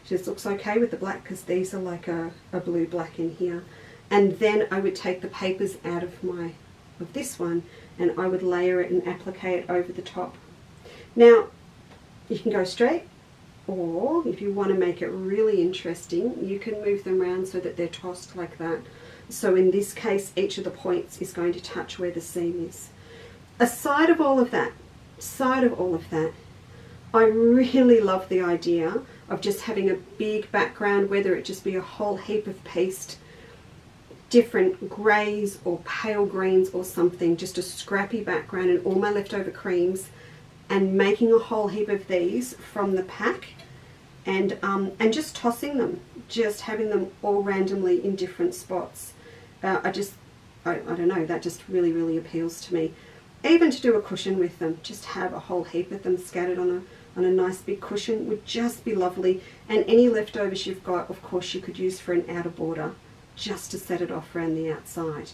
Just looks okay with the black because these are like a blue black in here. And then I would take the papers out of this one and I would layer it and applique it over the top. Now you can go straight, or if you want to make it really interesting, you can move them around so that they're tossed like that. So in this case, each of the points is going to touch where the seam is. Aside of all of that, I really love the idea of just having a big background, whether it just be a whole heap of paste, different greys or pale greens or something, just a scrappy background and all my leftover creams, and making a whole heap of these from the pack and just tossing them, just having them all randomly in different spots. I don't know, that just really appeals to me. Even to do a cushion with them, just have a whole heap of them scattered on a nice big cushion would just be lovely. And any leftovers you've got, of course, you could use for an outer border just to set it off around the outside.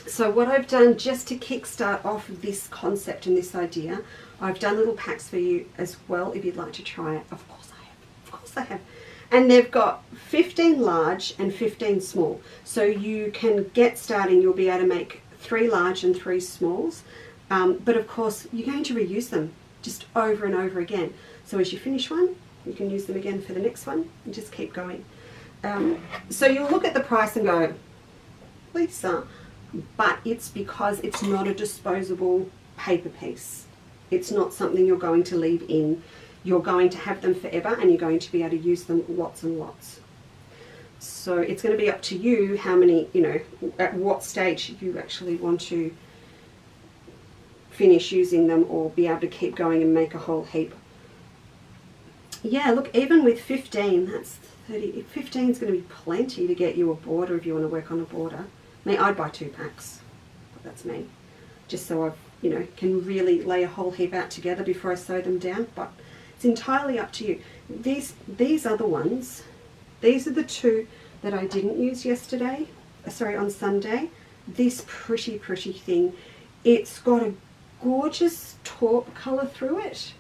So what I've done just to kickstart off this concept and this idea, I've done little packs for you as well if you'd like to try it. Of course I have. And they've got 15 large and 15 small. So you can get starting, you'll be able to make 3 large and 3 smalls. But of course, you're going to reuse them just over and over again. So as you finish one, you can use them again for the next one and just keep going. So you'll look at the price and go, Lisa, but it's because it's not a disposable paper piece. It's not something you're going to leave in. You're going to have them forever and you're going to be able to use them lots and lots. So it's going to be up to you how many, at what stage you actually want to finish using them or be able to keep going and make a whole heap. Yeah, look, even with 15, that's 30. 15 is going to be plenty to get you a border if you want to work on a border. I mean, I'd buy 2 packs, but that's me. Just so I've, can really lay a whole heap out together before I sew them down, but it's entirely up to you. These other ones, these are the 2 that I didn't use yesterday, on Sunday. This pretty thing, it's got a gorgeous taupe colour through it.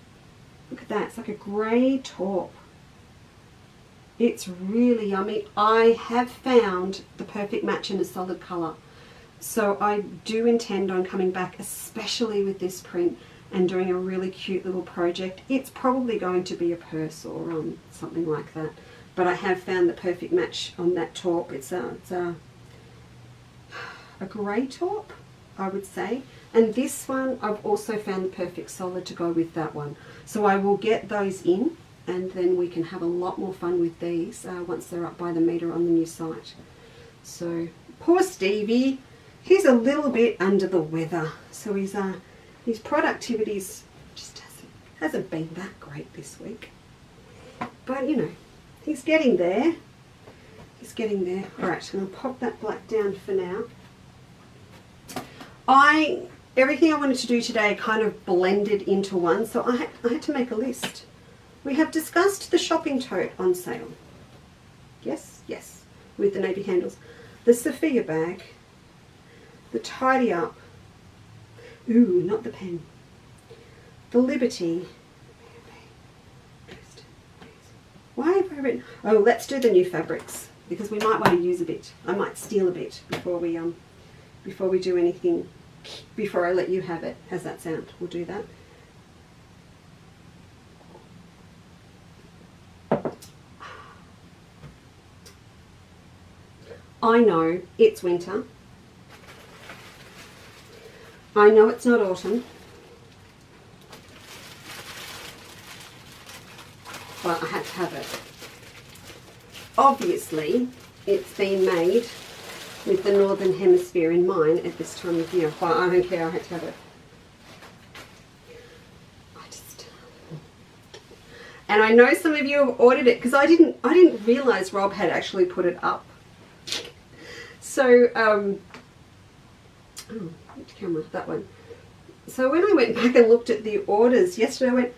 Look at that, it's like a grey taupe. It's really yummy. I have found the perfect match in a solid colour. So I do intend on coming back, especially with this print, and doing a really cute little project. It's probably going to be a purse or something like that. But I have found the perfect match on that taupe. It's a grey taupe, I would say. And this one, I've also found the perfect solid to go with that one. So I will get those in, and then we can have a lot more fun with these once they're up by the metre on the new site. So poor Stevie, he's a little bit under the weather. So his productivity's just hasn't been that great this week. But he's getting there. He's getting there. All right, I'm going to pop that black down for now. Everything I wanted to do today kind of blended into one, so I had to make a list. We have discussed the shopping tote on sale. Yes, with the navy handles. The Sofia bag. The tidy up. Ooh, not the pen. The Liberty. Why have I written? Oh, let's do the new fabrics because we might want to use a bit. I might steal a bit before we do anything. Before I let you have it. How's that sound? We'll do that. I know it's winter. I know it's not autumn. But I had to have it. Obviously, it's been made with the Northern Hemisphere in mind at this time of year. But I don't care, I had to have it. And I know some of you have ordered it because I didn't realise Rob had actually put it up. So, which camera? That one. So when I went back and looked at the orders yesterday, I went,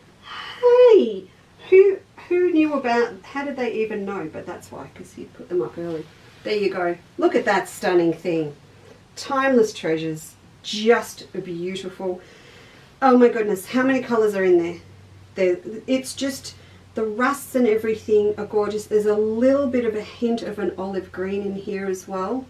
hey, who knew about, how did they even know? But that's why, because he put them up early. There you go. Look at that stunning thing. Timeless treasures. just beautiful. Oh my goodness, how many colours are in there? It's just, the rusts and everything are gorgeous. There's a little bit of a hint of an olive green in here as well.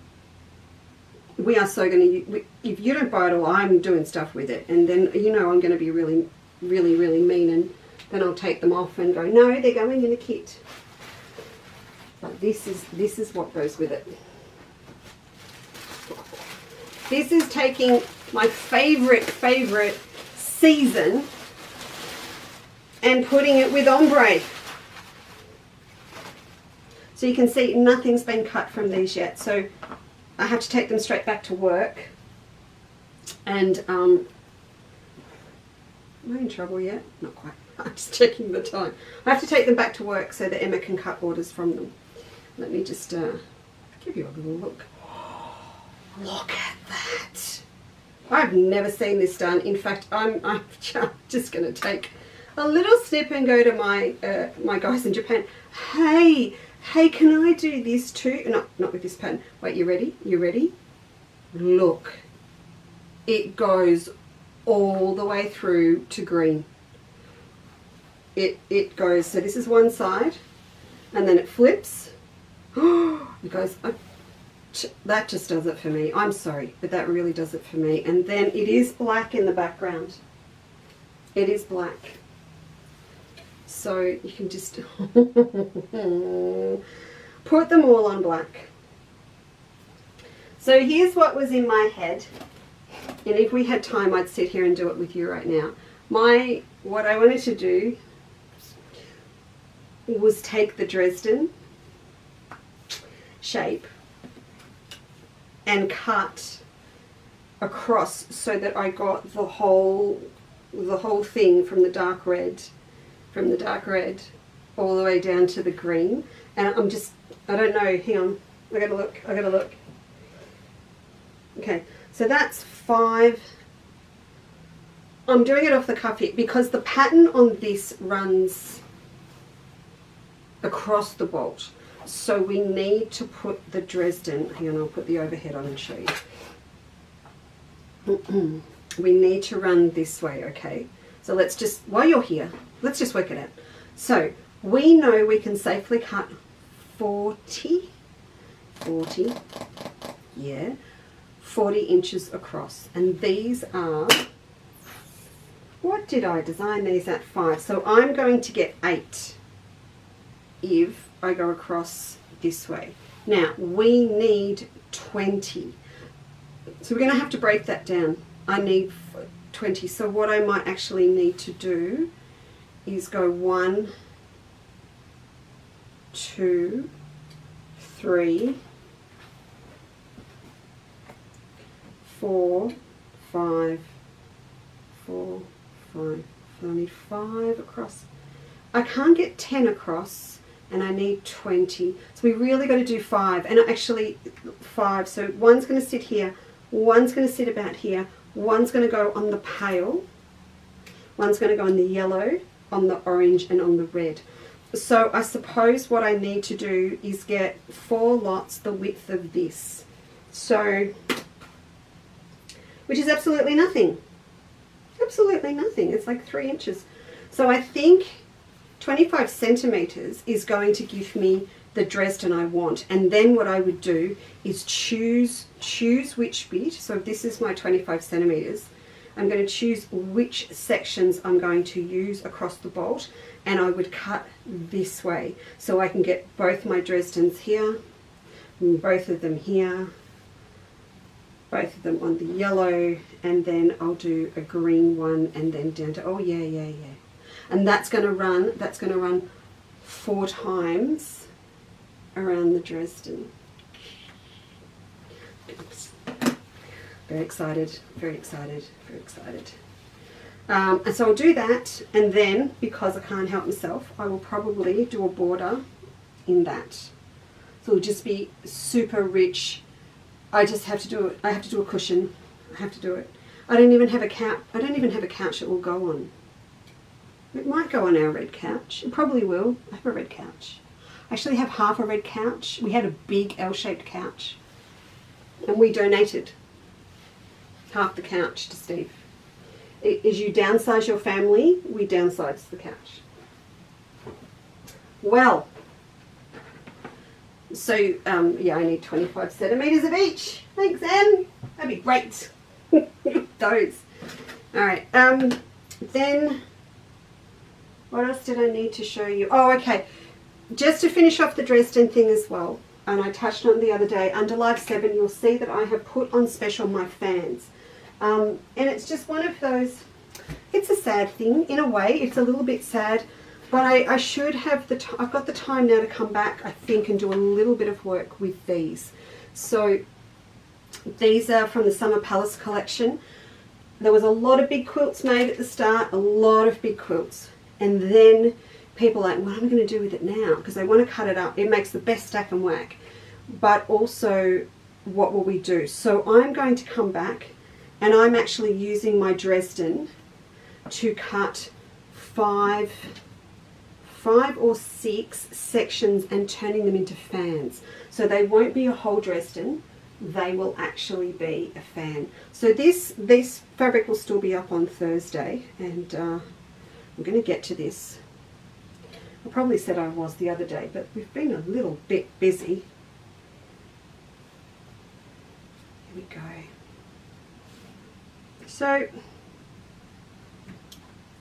We are so going to, if you don't buy it all, I'm doing stuff with it. And then, you know, I'm going to be really, really, really mean, and then I'll take them off and go, no, they're going in a kit. But this is what goes with it. This is taking my favorite season and putting it with ombre. So you can see nothing's been cut from these yet. So I have to take them straight back to work. And am I in trouble yet? Not quite. I'm just checking the time. I have to take them back to work so that Emma can cut orders from them. Let me just give you a little look. Look at that. I've never seen this done. In fact, I'm just going to take a little snip and go to my my guys in Japan. Hey, can I do this too? No, not with this pen. Wait, you ready? You ready? Look. It goes all the way through to green. It goes, so this is one side, and then it flips. It goes, that just does it for me. I'm sorry, but that really does it for me. And then it is black in the background. It is black. So you can just put them all on black. So here's what was in my head. And if we had time, I'd sit here and do it with you right now. What I wanted to do was take the Dresden shape and cut across so that I got the whole thing from the dark red all the way down to the green. And I don't know, hang on, I gotta look. Okay, so that's 5. I'm doing it off the cuff here because the pattern on this runs across the bolt. So we need to put the Dresden, hang on, I'll put the overhead on and show you. We need to run this way, okay? So let's just, while you're here, let's just work it out. So we know we can safely cut 40, yeah, 40 inches across. And these are, what did I design these at? 5. So I'm going to get 8 if I go across this way. Now we need 20. So we're going to have to break that down. I need 20. So what I might actually need to do is go 1, 2, 3, 4, 5, 4, 5. So I need 5 across. I can't get 10 across, and I need 20. So we really got to do 5, and actually 5. So one's going to sit here, one's going to sit about here, one's going to go on the pale, one's going to go on the yellow, on the orange, and on the red. So I suppose what I need to do is get 4 lots the width of this. So, which is absolutely nothing. Absolutely nothing. It's like 3 inches. So I think 25 centimeters is going to give me the Dresden I want. And then what I would do is choose which bit. So if this is my 25 centimeters, I'm going to choose which sections I'm going to use across the bolt, and I would cut this way. So I can get both my Dresdens here, both of them here, both of them on the yellow, and then I'll do a green one, and then down to, oh yeah. And that's going to run 4 times around the Dresden. Very excited. And so I'll do that, and then because I can't help myself, I will probably do a border in that. So it'll just be super rich. I just have to do it. I have to do a cushion. I have to do it. I don't even have a couch. I don't even have a couch it will go on. It might go on our red couch. It probably will. I have a red couch. I actually have half a red couch. We had a big L-shaped couch, and we donated. half the couch to Steve. As you downsize your family, we downsize the couch. Well, so yeah, I need 25 centimetres of each. Thanks, Anne. That'd be great. Those. All right. Then what else did I need to show you? Oh, okay. Just to finish off the Dresden thing as well, and I touched on it the other day, under Live 7 you'll see that I have put on special my fans. And it's just one of those, it's a sad thing in a way, it's a little bit sad, but I should have I've got the time now to come back, I think, and do a little bit of work with these. So these are from the Summer Palace collection. There was a lot of big quilts made at the start, a lot of big quilts, and then people are like, what am I going to do with it now? Because they want to cut it up. It makes the best stack and whack. But also, what will we do? So I'm going to come back, and I'm actually using my Dresden to cut five or six sections and turning them into fans. So they won't be a whole Dresden. They will actually be a fan. So this fabric will still be up on Thursday, and I'm going to get to this. I probably said I was the other day, but we've been a little bit busy. Here we go. So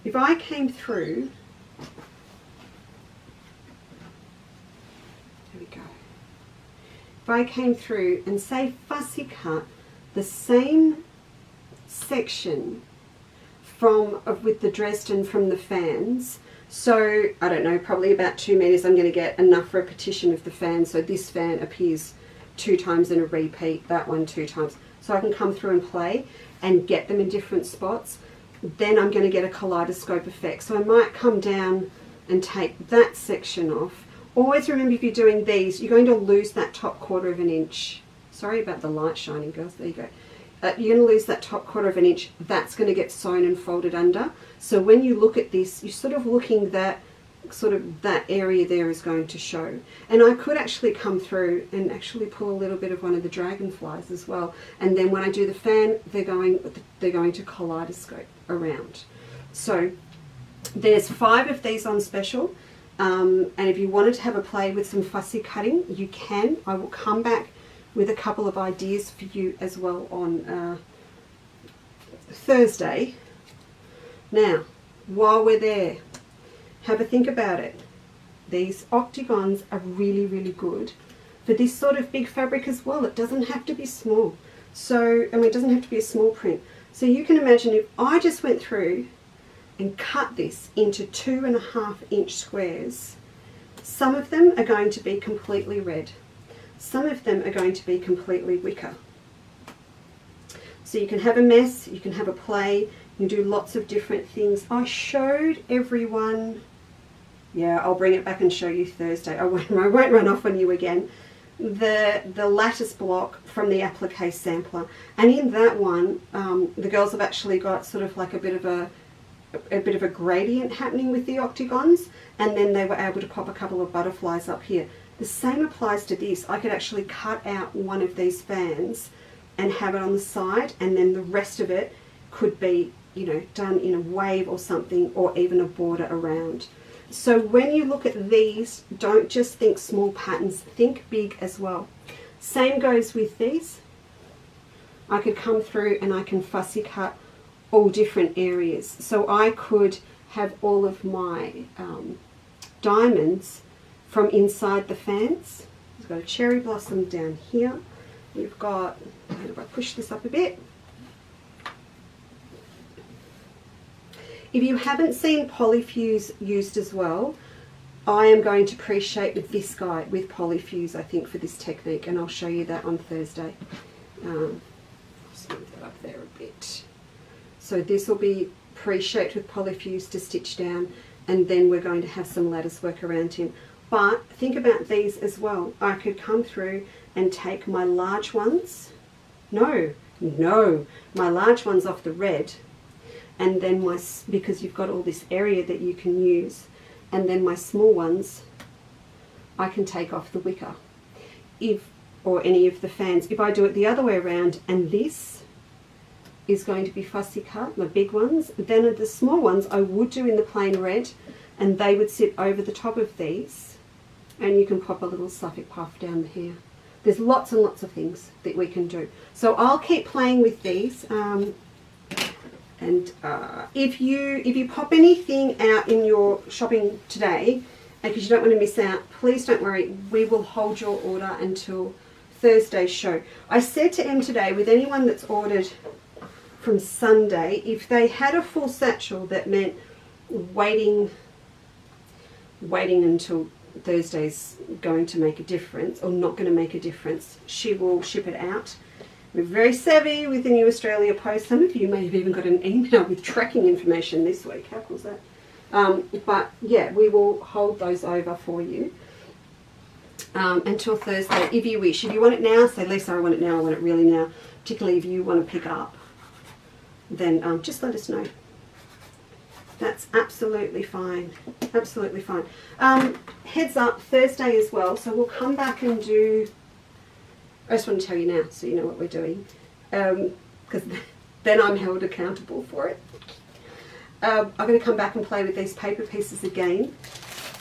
if I came through, here we go. If I came through and say fussy cut the same section with the Dresden from the fans, so I don't know, probably about 2 meters, I'm going to get enough repetition of the fan, so this fan appears 2 times in a repeat, that one 2 times, so I can come through and play and get them in different spots. Then I'm going to get a kaleidoscope effect, so I might come down and take that section off. Always remember, if you're doing these, you're going to lose that top 1/4 inch. Sorry about the light shining, girls. There you go. You're going to lose that top 1/4 inch. That's going to get sewn and folded under. So when you look at this, you're sort of looking that that area there is going to show. And I could actually come through and actually pull a little bit of one of the dragonflies as well. And then when I do the fan, they're going to kaleidoscope around. So there's 5 of these on special. And if you wanted to have a play with some fussy cutting, you can. I will come back with a couple of ideas for you as well on Thursday. Now, while we're there, have a think about it. These Octagons are really, really good for this sort of big fabric as well. It doesn't have to be small. So, I mean, it doesn't have to be a small print. So you can imagine if I just went through and cut this into 2.5 inch squares, some of them are going to be completely red. Some of them are going to be completely wicker. So you can have a mess, you can have a play, you can do lots of different things. I showed everyone, yeah, I'll bring it back and show you Thursday. I won't run off on you again. The lattice block from the applique sampler. And in that one, the girls have actually got sort of like a bit of a gradient happening with the Octagons, and then they were able to pop a couple of butterflies up here. The same applies to this. I could actually cut out one of these fans and have it on the side, and then the rest of it could be, you know, done in a wave or something, or even a border around. So when you look at these, don't just think small patterns, think big as well. Same goes with these. I could come through and I can fussy cut all different areas. So I could have all of my diamonds from inside the fans. We've got a cherry blossom down here. You've got, if I push this up a bit. If you haven't seen Polyfuse used as well, I am going to pre-shape with this guy with Polyfuse, I think, for this technique, and I'll show you that on Thursday. Smooth that up there a bit. So this will be pre-shaped with Polyfuse to stitch down, and then we're going to have some lattice work around him. But think about these as well. I could come through and take my large ones, my large ones off the red, and then because you've got all this area that you can use, and then my small ones I can take off the wicker, or any of the fans. If I do it the other way around, and this, is going to be fussy cut, the big ones. Then the small ones I would do in the plain red, and they would sit over the top of these, and you can pop a little Suffolk puff down here. There's lots and lots of things that we can do. So I'll keep playing with these. If you pop anything out in your shopping today, and because you don't want to miss out, please don't worry. We will hold your order until Thursday's show. I said to Em today, with anyone that's ordered from Sunday, if they had a full satchel, that meant waiting until Thursday's going to make a difference, or not going to make a difference, she will ship it out. We're very savvy with the New Australia Post. Some of you may have even got an email with tracking information this week. How cool is that? But yeah, we will hold those over for you until Thursday, if you wish. If you want it now, say, Lisa, I want it now, I want it really now. Particularly if you want to pick up, then just let us know. That's absolutely fine. Absolutely fine. Heads up, Thursday as well. So we'll come back and do... I just want to tell you now so you know what we're doing. Because then I'm held accountable for it. I'm going to come back and play with these paper pieces again.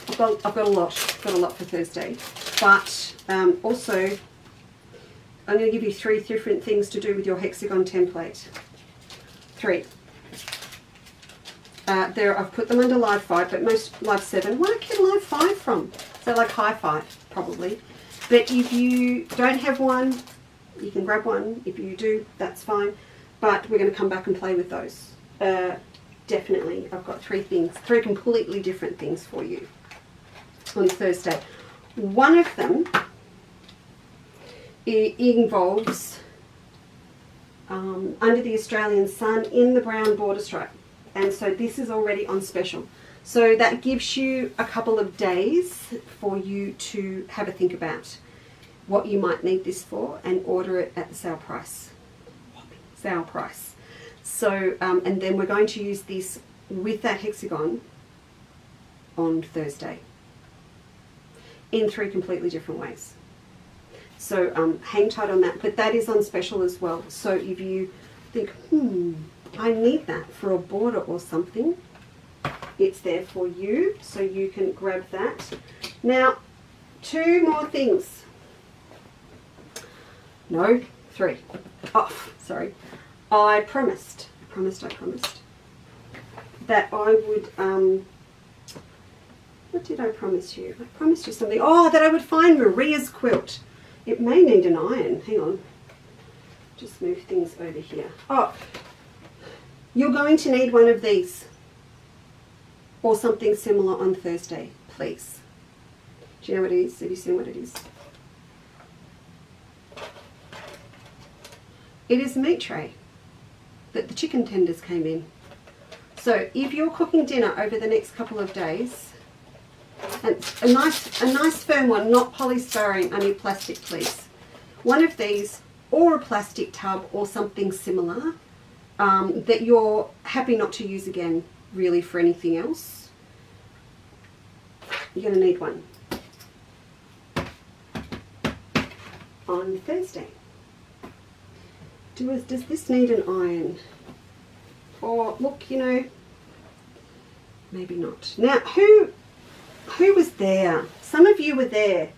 I've got a lot for Thursday. But also, I'm going to give you 3 different things to do with your hexagon template. 3. I've put them under live 5, but most live 7. Where did I get live 5 from? So like high 5, probably. But if you don't have one, you can grab one. If you do, that's fine. But we're going to come back and play with those. Definitely. I've got 3 things, 3 completely different things for you on Thursday. One of them involves Under the Australian Sun in the brown border stripe. And so this is already on special. So that gives you a couple of days for you to have a think about what you might need this for and order it at the sale price. Sale price. So, and then we're going to use this with that hexagon on Thursday in 3 completely different ways. So hang tight on that, but that is on special as well. So if you think, I need that for a border or something, it's there for you, so you can grab that. Now, 2 more things. No, 3. Oh, sorry. I promised that I would, what did I promise you? I promised you something. Oh, that I would find Maria's quilt. It may need an iron. Hang on. Just move things over here. Oh, you're going to need one of these or something similar on Thursday, please. Do you know what it is? Have you seen what it is? It is a meat tray that the chicken tenders came in. So if you're cooking dinner over the next couple of days, and a nice firm one, not polystyrene, only plastic, please. One of these, or a plastic tub or something similar that you're happy not to use again, really, for anything else. You're going to need one on Thursday. Does this need an iron? Or look, you know, maybe not. Now, who was there? Some of you were there.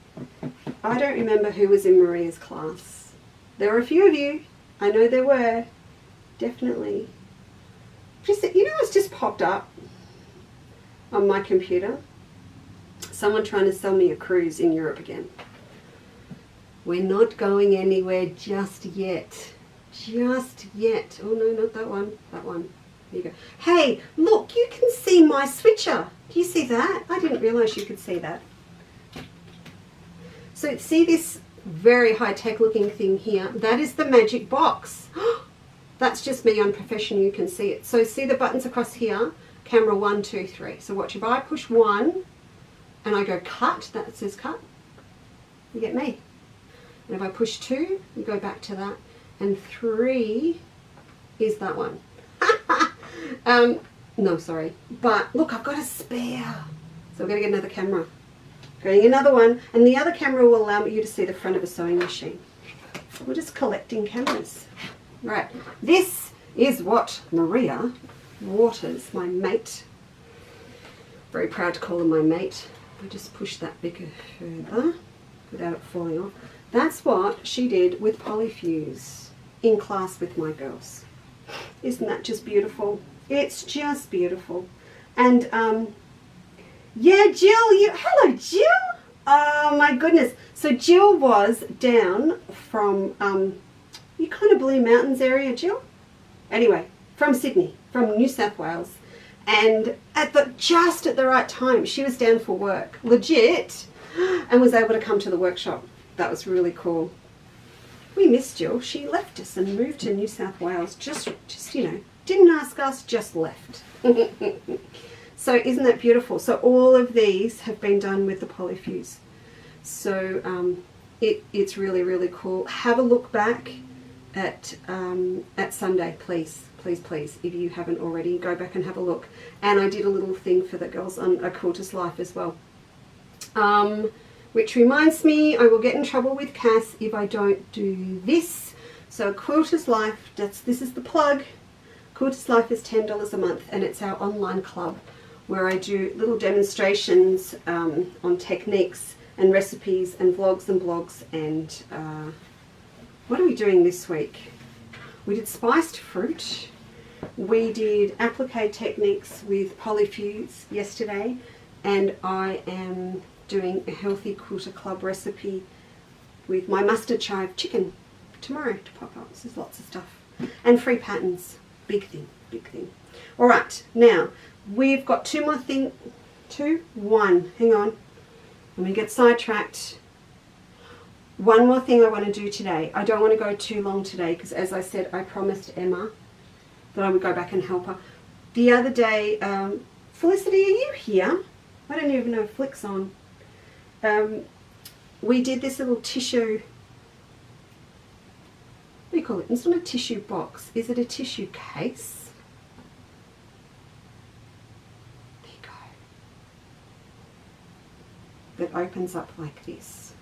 I don't remember who was in Maria's class. There were a few of you. I know there were. Definitely. Just, you know, it's just popped up on my computer. Someone trying to sell me a cruise in Europe again. We're not going anywhere just yet. Just yet. Oh no, not that one. That one. There you go. Hey, look, you can see my switcher. Do you see that? I didn't realize you could see that. So see this very high-tech looking thing here? That is the magic box. That's just me on profession, you can see it. So see the buttons across here? Camera 1, 2, 3. So watch, if I push 1 and I go cut, that says cut, you get me. And if I push 2, you go back to that. And 3 is that one. No, sorry. But look, I've got a spare. So we're going to get another camera. Getting another one. And the other camera will allow you to see the front of a sewing machine. We're just collecting cameras. Right. This is what Maria Waters, my mate, very proud to call her my mate. I just push that bigger further without it falling off. That's what she did with Polyfuse in class with my girls. Isn't that just beautiful? It's just beautiful. And yeah, Jill, hello Jill. Oh my goodness. So Jill was down from you kind of Blue Mountains area, Jill? Anyway, from Sydney, from New South Wales. And just at the right time, she was down for work, legit, and was able to come to the workshop. That was really cool. We missed Jill. She left us and moved to New South Wales. Just you know, didn't ask us, just left. So isn't that beautiful? So all of these have been done with the Polyfuse. So it's really, really cool. Have a look back at Sunday, please. Please, if you haven't already, go back and have a look. And I did a little thing for the girls on A Quilter's Life as well. Which reminds me, I will get in trouble with Cass if I don't do this. So Quilter's Life, this is the plug. Quilter's Life is $10 a month, and it's our online club where I do little demonstrations on techniques and recipes and vlogs and blogs. And what are we doing this week? We did spiced fruit. We did applique techniques with Polyfuse yesterday, and I am doing a healthy quilter club recipe with my mustard chive chicken tomorrow to pop up. So there's lots of stuff. And free patterns. Big thing, big thing. All right, now we've got one. Hang on. Let me get sidetracked. One more thing I want to do today. I don't want to go too long today because, as I said, I promised Emma that I would go back and help her. The other day, Felicity, are you here? I don't even know if Flick's on. We did this little tissue, what do you call it? It's not a tissue box. Is it a tissue case? There you go. That opens up like this.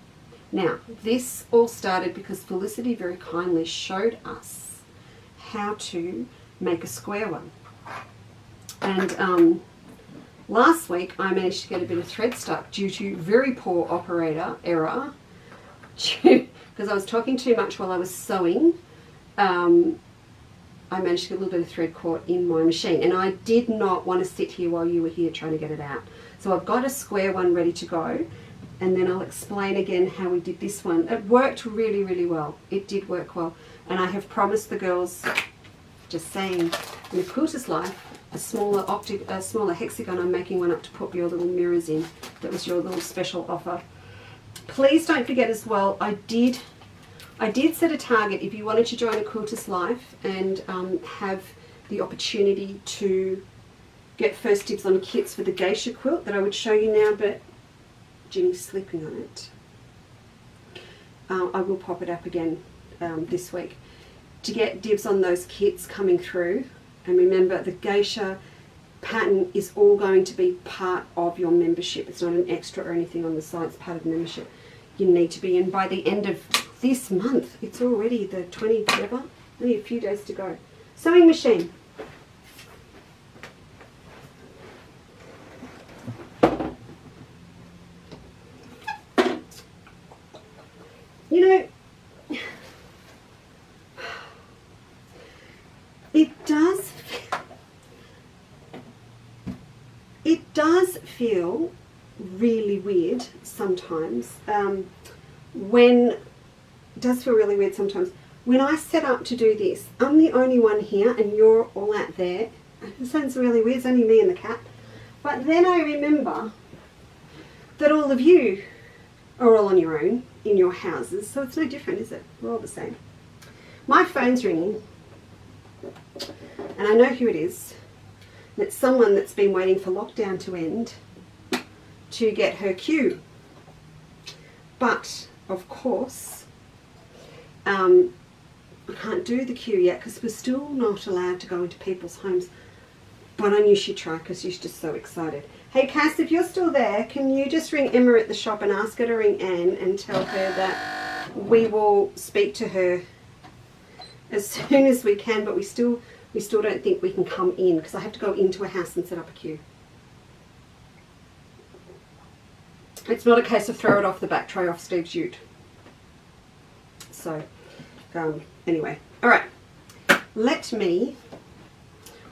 Now, this all started because Felicity very kindly showed us how to make a square one. And last week I managed to get a bit of thread stuck due to very poor operator error because I was talking too much while I was sewing. I managed to get a little bit of thread caught in my machine, and I did not want to sit here while you were here trying to get it out. So I've got a square one ready to go, and then I'll explain again how we did this one. It worked really, really well. It did work well, and I have promised the girls, just saying, in A Quilter's Life, a smaller hexagon. I'm making one up to put your little mirrors in. That was your little special offer. Please don't forget as well, I did set a target if you wanted to join A Quilter's Life and have the opportunity to get first dibs on kits for the geisha quilt that I would show you now, but Ginny's sleeping on it. I will pop it up again this week. To get dibs on those kits coming through, and remember the geisha pattern is all going to be part of your membership. It's not an extra or anything on the side, it's part of the membership. You need to be in by the end of this month. It's already the 20th, whatever. Only a few days to go. Sewing machine. You know, it does feel really weird sometimes. It does feel really weird sometimes. When I set up to do this, I'm the only one here and you're all out there. It sounds really weird, it's only me and the cat. But then I remember that all of you are all on your own in your houses, so it's no different, is it? We're all the same. My phone's ringing, and I know who it is. And it's someone that's been waiting for lockdown to end to get her cue. But, of course, I can't do the queue yet because we're still not allowed to go into people's homes. But I knew she'd try because she's just so excited. Hey Cass, if you're still there, can you just ring Emma at the shop and ask her to ring Anne and tell her that we will speak to her as soon as we can, but we still we still don't think we can come in because I have to go into a house and set up a queue. It's not a case of throw it off the back tray off Steve's ute. So, anyway, all right. Let me.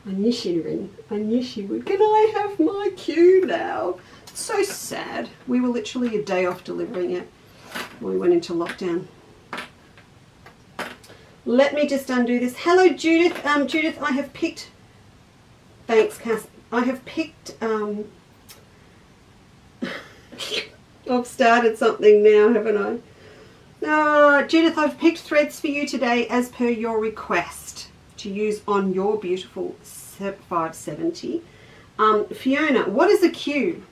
I knew she would. Can I have my queue now? It's so sad. We were literally a day off delivering it when we went into lockdown. Let me just undo this. Hello, Judith. Judith, I have picked. Thanks, Cass. I have picked. I've started something now, haven't I? Judith, I've picked threads for you today as per your request to use on your beautiful 570. Fiona, what is a queue?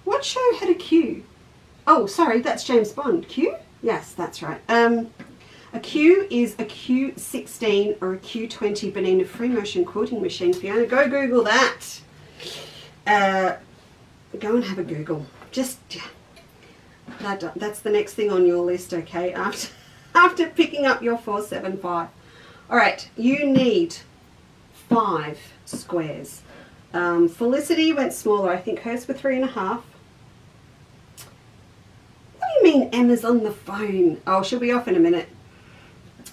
What show had a queue? Oh, sorry, that's James Bond. Queue? Yes, that's right. A queue is a Q16 or a Q20 Bonina free motion quilting machine. Fiona, go Google that. Go and have a Google. Just that's the next thing on your list, okay? After picking up your 475. All right, you need 5 squares. Felicity went smaller. I think hers were 3.5. What do you mean Emma's on the phone? Oh, she'll be off in a minute.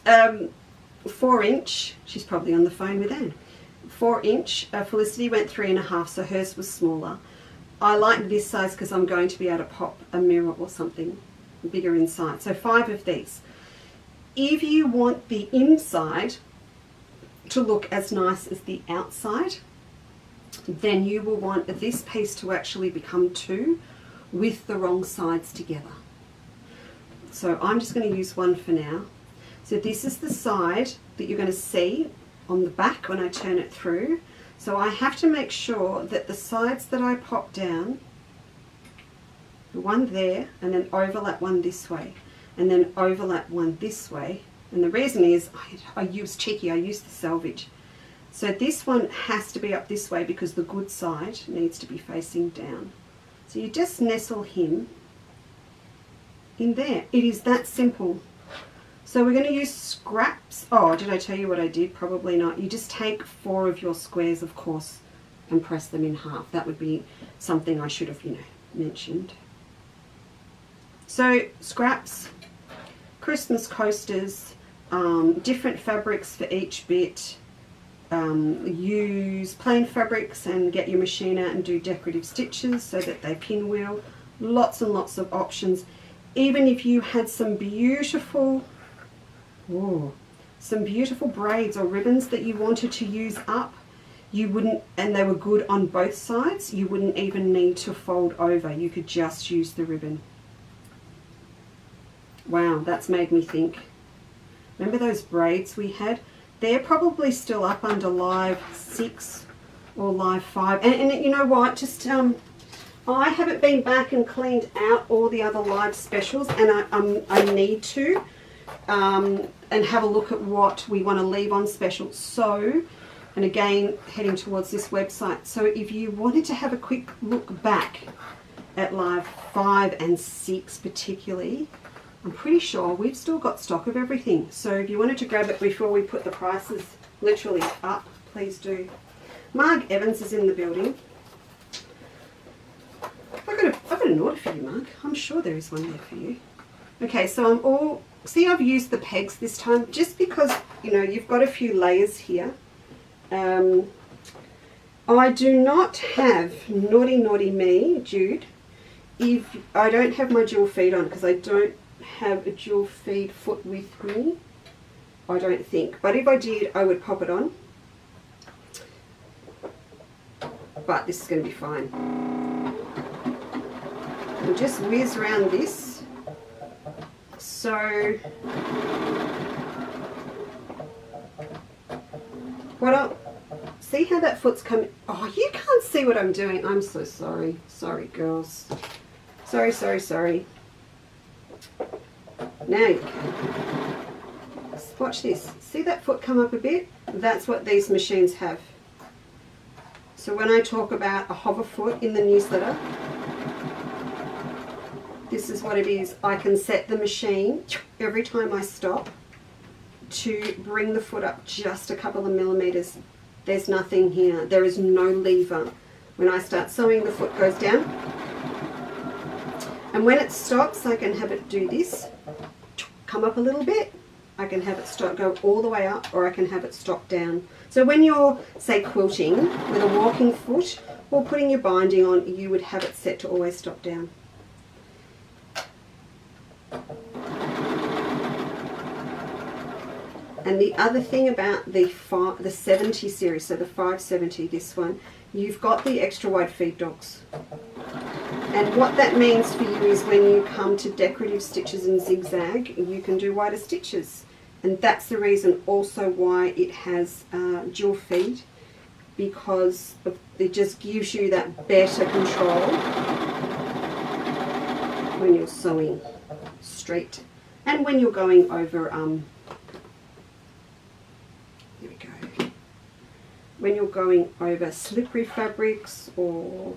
4-inch. She's probably on the phone with Anne. 4-inch. Felicity went 3.5, so hers was smaller. I like this size because I'm going to be able to pop a mirror or something bigger inside. So 5 of these. If you want the inside to look as nice as the outside, then you will want this piece to actually become 2 with the wrong sides together. So I'm just going to use 1 for now. So this is the side that you're going to see on the back when I turn it through. So I have to make sure that the sides that I pop down, one there, and then overlap one this way, and then overlap one this way. And the reason is I use cheeky, I use the selvage. So this one has to be up this way because the good side needs to be facing down. So you just nestle him in there. It is that simple. So we're going to use scraps. Oh, did I tell you what I did? Probably not. You just take 4 of your squares, of course, and press them in half. That would be something I should have, mentioned. So scraps, Christmas coasters, different fabrics for each bit. Use plain fabrics and get your machine out and do decorative stitches so that they pinwheel. Lots and lots of options. Even if you had some beautiful braids or ribbons that you wanted to use up, you wouldn't, and they were good on both sides, you wouldn't even need to fold over. You could just use the ribbon. Wow, that's made me think. Remember those braids we had? They're probably still up under live 6 or live 5. And you know what? Just I haven't been back and cleaned out all the other live specials, and I need to. And have a look at what we want to leave on special. So, and again, heading towards this website. So if you wanted to have a quick look back at live 5 and 6 particularly, I'm pretty sure we've still got stock of everything. So if you wanted to grab it before we put the prices literally up, please do. Marg Evans is in the building. I've got an order for you, Marg. I'm sure there is one there for you. Okay, so see, I've used the pegs this time just because, you've got a few layers here. I do not have, naughty me, Jude, if I don't have my dual feed on, because I don't have a dual feed foot with me, I don't think. But if I did, I would pop it on. But this is going to be fine. We'll just whiz around this. So, see how that foot's coming? Oh, you can't see what I'm doing. I'm so sorry. Sorry, girls. Sorry. Now you can. Watch this. See that foot come up a bit? That's what these machines have. So when I talk about a hover foot in the newsletter, this is what it is. I can set the machine every time I stop to bring the foot up just a couple of millimeters. There's nothing here. There is no lever. When I start sewing, the foot goes down. And when it stops, I can have it do this, come up a little bit. I can have it stop, go all the way up, or I can have it stop down. So when you're, say, quilting with a walking foot or putting your binding on, you would have it set to always stop down. And the other thing about the 70 series, so the 570, this one, you've got the extra wide feed dogs. And what that means for you is when you come to decorative stitches and zigzag, you can do wider stitches. And that's the reason also why it has dual feed, because it just gives you that better control when you're sewing straight and when you're going over here we go, when you're going over slippery fabrics or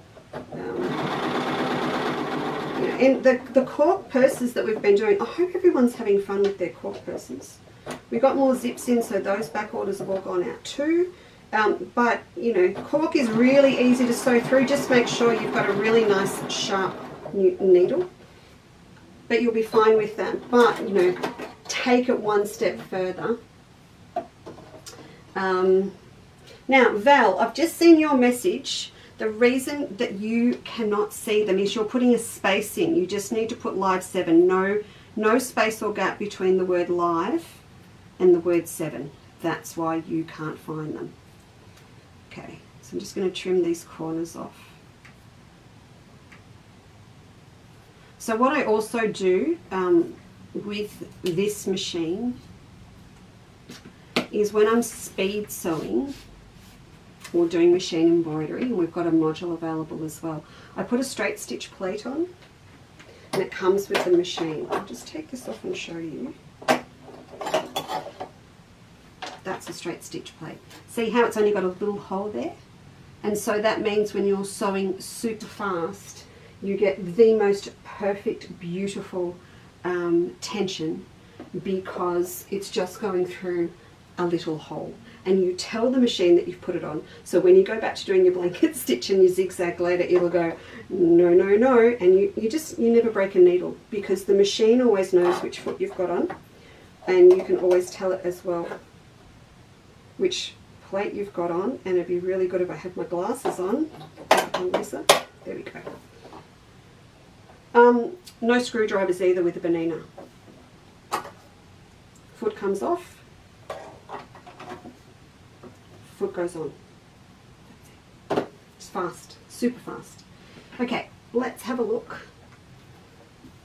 and the cork purses that we've been doing, I hope everyone's having fun with their cork purses. We got more zips in, so those back orders have all gone out too. But you know, cork is really easy to sew through. Just make sure you've got a really nice sharp needle, but you'll be fine with that. But you know, take it one step further. Now, Val, I've just seen your message. The reason that you cannot see them is you're putting a space in. You just need to put live 7. No space or gap between the word live and the word 7. That's why you can't find them. Okay, so I'm just going to trim these corners off. So what I also do with this machine is when I'm speed sewing or doing machine embroidery, and we've got a module available as well, I put a straight stitch plate on, and it comes with the machine. I'll just take this off and show you. That's a straight stitch plate. See how it's only got a little hole there? And so that means when you're sewing super fast, you get the most perfect, beautiful tension, because it's just going through a little hole. And you tell the machine that you've put it on, so when you go back to doing your blanket stitch and your zigzag later, it'll go no, no, no, and you never break a needle, because the machine always knows which foot you've got on, and you can always tell it as well which plate you've got on. And it'd be really good if I had my glasses on. Lisa, there we go. No screwdrivers either with the Benina. Foot comes off, foot goes on. It's fast, super fast. Okay, let's have a look.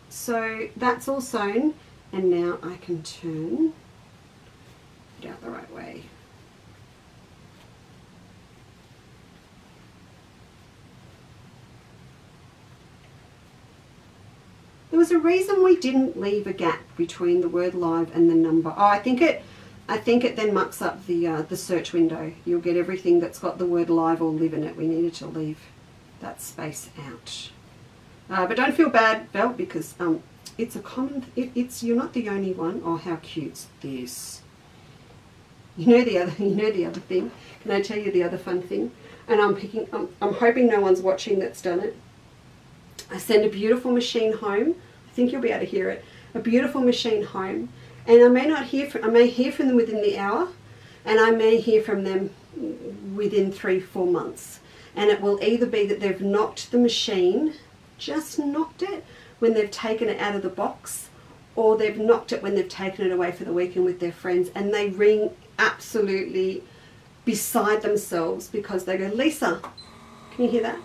So that's all sewn, and now I can turn it out the right way. There was a reason we didn't leave a gap between the word live and the number. Oh, I think it then mucks up the search window. You'll get everything that's got the word live or live in it. We needed to leave that space out. But don't feel bad, Val, because it's a common. You're not the only one. Oh, how cute's this? You know the other thing. Can I tell you the other fun thing? And I'm hoping no one's watching that's done it. I send a beautiful machine home. I think you'll be able to hear it. A beautiful machine home, and I may hear from them within the hour, and I may hear from them within 3-4 months. And it will either be that they've knocked the machine, just knocked it when they've taken it out of the box, or they've knocked it when they've taken it away for the weekend with their friends, and they ring absolutely beside themselves because they go, Lisa, can you hear that?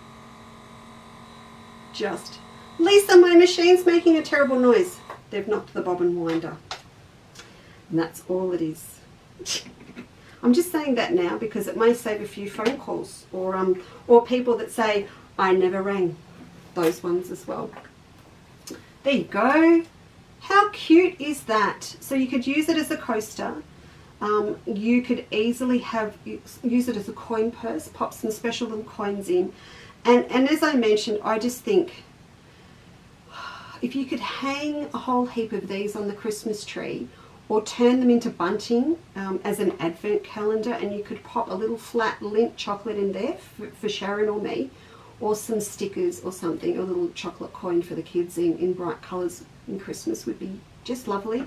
Just, Lisa, my machine's making a terrible noise. They've knocked the bobbin winder. And that's all it is. I'm just saying that now because it may save a few phone calls, or people that say, I never rang. Those ones as well. There you go. How cute is that? So you could use it as a coaster. You could easily use it as a coin purse, pop some special little coins in. And as I mentioned, I just think if you could hang a whole heap of these on the Christmas tree, or turn them into bunting as an advent calendar, and you could pop a little flat Lindt chocolate in there for Sharon or me, or some stickers or something, a little chocolate coin for the kids in bright colours in Christmas would be just lovely.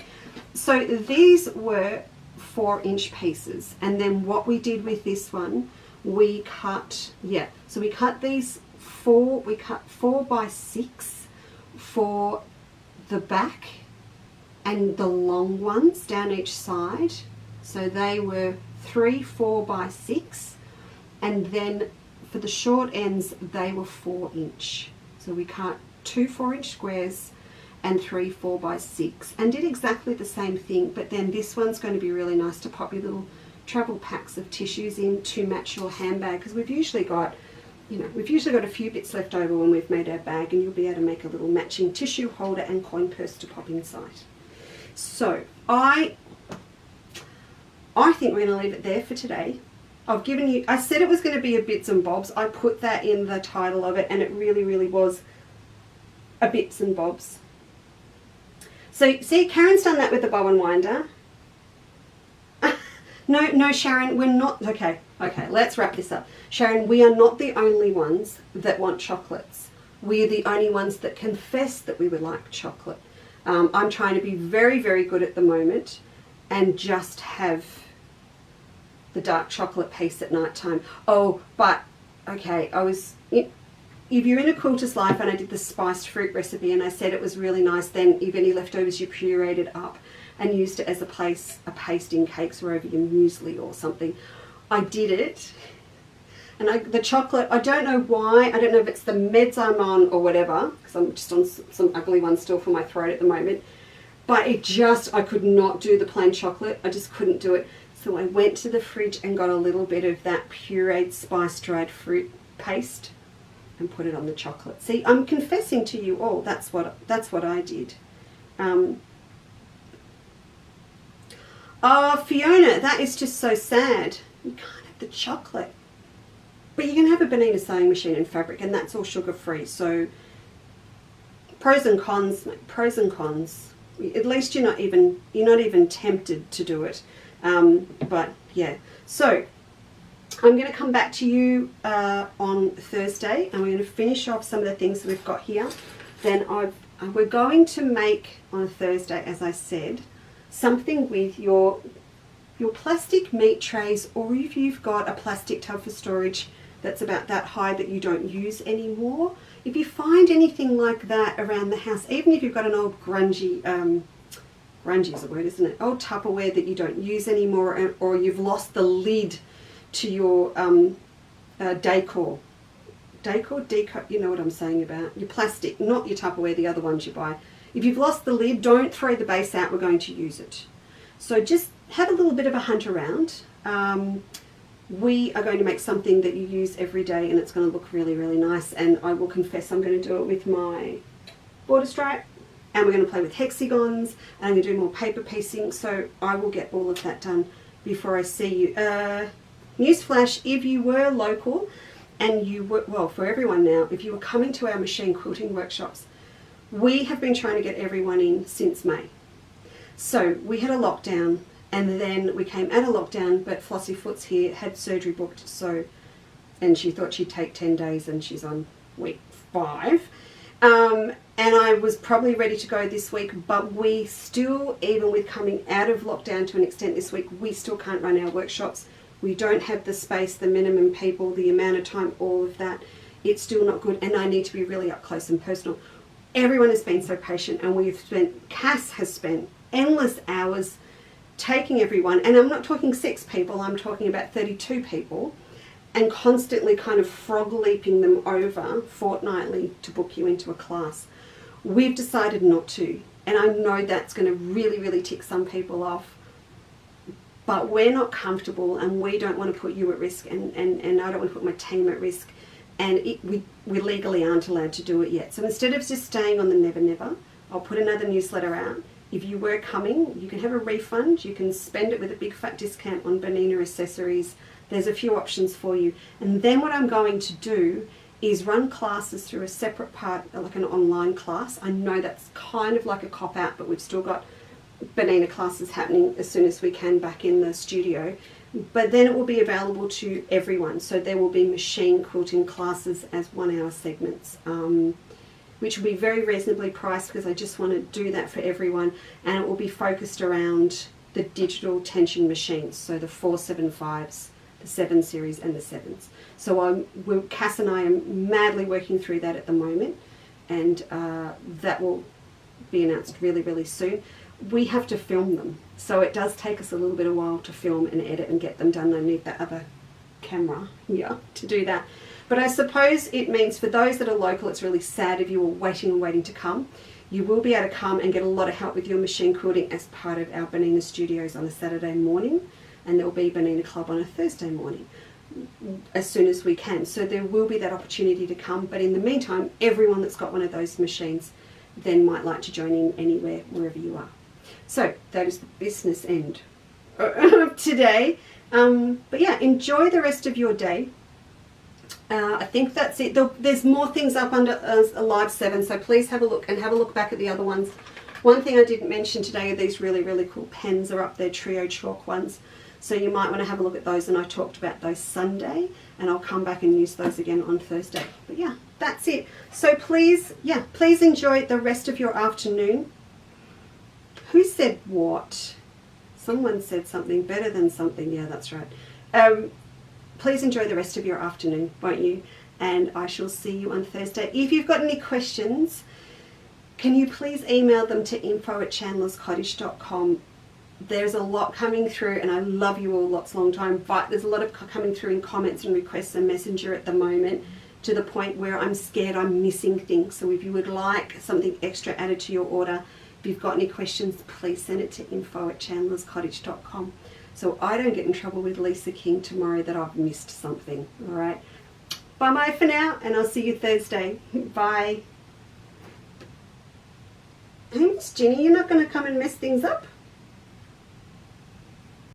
So these were 4-inch pieces, and then what we did with this one, we cut, so we cut these we cut 4 by 6 for the back and the long ones down each side. So they were 3 4 by 6, and then for the short ends they were 4-inch. So we cut 2 4-inch squares and 3 4 by 6, and did exactly the same thing, but then this one's going to be really nice to pop your little travel packs of tissues in to match your handbag, because we've usually got a few bits left over when we've made our bag, and you'll be able to make a little matching tissue holder and coin purse to pop inside. So I think we're going to leave it there for today. I've given you, I said it was going to be a bits and bobs. I put that in the title of it, and it really, really was a bits and bobs. So see, Karen's done that with the bow and winder. No, Sharon, we're not, okay, let's wrap this up. Sharon, we are not the only ones that want chocolates. We are the only ones that confess that we would like chocolate. I'm trying to be very, very good at the moment and just have the dark chocolate piece at night time. Oh, but, okay, if you're in a Quilter's Life, and I did the spiced fruit recipe, and I said it was really nice, then if any leftovers you pureed up and used it as a paste in cakes or over your muesli or something. I did it, and the chocolate, I don't know why, I don't know if it's the meds I'm on or whatever, because I'm just on some ugly ones still for my throat at the moment, but I could not do the plain chocolate. I just couldn't do it. So I went to the fridge and got a little bit of that pureed spiced dried fruit paste and put it on the chocolate. See, I'm confessing to you all, that's what I did. Oh, Fiona, that is just so sad. You can't have the chocolate. But you can have a Bonita sewing machine and fabric, and that's all sugar-free. So pros and cons, pros and cons. At least you're not even tempted to do it. But yeah. So I'm going to come back to you on Thursday, and we're going to finish off some of the things that we've got here. Then we're going to make on Thursday, as I said, something with your plastic meat trays, or if you've got a plastic tub for storage that's about that high that you don't use anymore. If you find anything like that around the house, even if you've got an old grungy is a word, isn't it? Old Tupperware that you don't use anymore, or you've lost the lid to your decor, you know what I'm saying about your plastic, not your Tupperware, the other ones you buy. If you've lost the lid, don't throw the base out, we're going to use it. So just have a little bit of a hunt around. We are going to make something that you use every day, and it's going to look really, really nice. And I will confess I'm going to do it with my border stripe, and we're going to play with hexagons, and I'm going to do more paper piecing. So I will get all of that done before I see you. Newsflash, if you were local and you were, well, for everyone now, if you were coming to our machine quilting workshops, we have been trying to get everyone in since May. So we had a lockdown, and then we came out of lockdown, but Flossie Foot's here, had surgery booked, so, and she thought she'd take 10 days, and she's on week 5. And I was probably ready to go this week, but we still, even with coming out of lockdown to an extent this week, we still can't run our workshops. We don't have the space, the minimum people, the amount of time, all of that. It's still not good, and I need to be really up close and personal. Everyone has been so patient, and Cass has spent endless hours taking everyone, and I'm not talking 6 people, I'm talking about 32 people, and constantly kind of frog leaping them over fortnightly to book you into a class. We've decided not to, and I know that's going to really, really tick some people off, but we're not comfortable, and we don't want to put you at risk, and I don't want to put my team at risk, and we legally aren't allowed to do it yet. So instead of just staying on the Never Never, I'll put another newsletter out. If you were coming, you can have a refund. You can spend it with a big fat discount on Bonita accessories. There's a few options for you. And then what I'm going to do is run classes through a separate part, like an online class. I know that's kind of like a cop-out, but we've still got banana classes happening as soon as we can back in the studio. But then it will be available to everyone. So there will be machine quilting classes as 1 hour segments, which will be very reasonably priced because I just want to do that for everyone. And it will be focused around the digital tension machines. So the 475s, the 7 series and the 7s. So Cass and I are madly working through that at the moment. And that will be announced really, really soon. We have to film them, so it does take us a little bit of a while to film and edit and get them done. I need that other camera here to do that. But I suppose it means for those that are local, it's really sad if you were waiting and waiting to come. You will be able to come and get a lot of help with your machine quilting as part of our Banana Studios on a Saturday morning, and there will be Banana Club on a Thursday morning as soon as we can. So there will be that opportunity to come, but in the meantime, everyone that's got one of those machines then might like to join in anywhere, wherever you are. So that is the business end of today. But yeah, enjoy the rest of your day. I think that's it. There's more things up under a live 7, so please have a look and have a look back at the other ones. One thing I didn't mention today are these really, really cool pens are up there, trio chalk ones. So you might want to have a look at those, and I talked about those Sunday, and I'll come back and use those again on Thursday. But yeah, that's it. So please, yeah, please enjoy the rest of your afternoon. Who said what? Someone said something better than something. Yeah, that's right. Please enjoy the rest of your afternoon, won't you? And I shall see you on Thursday. If you've got any questions, can you please email them to info@chandlerscottage.com. There's a lot coming through, and I love you all lots long time, but there's a lot of coming through in comments and requests and Messenger at the moment, to the point where I'm scared I'm missing things. So if you would like something extra added to your order, if you've got any questions, please send it to info@chandlerscottage.com, so I don't get in trouble with Lisa King tomorrow that I've missed something. All right. Bye-bye for now, and I'll see you Thursday. Bye. Thanks, Ginny. You're not going to come and mess things up?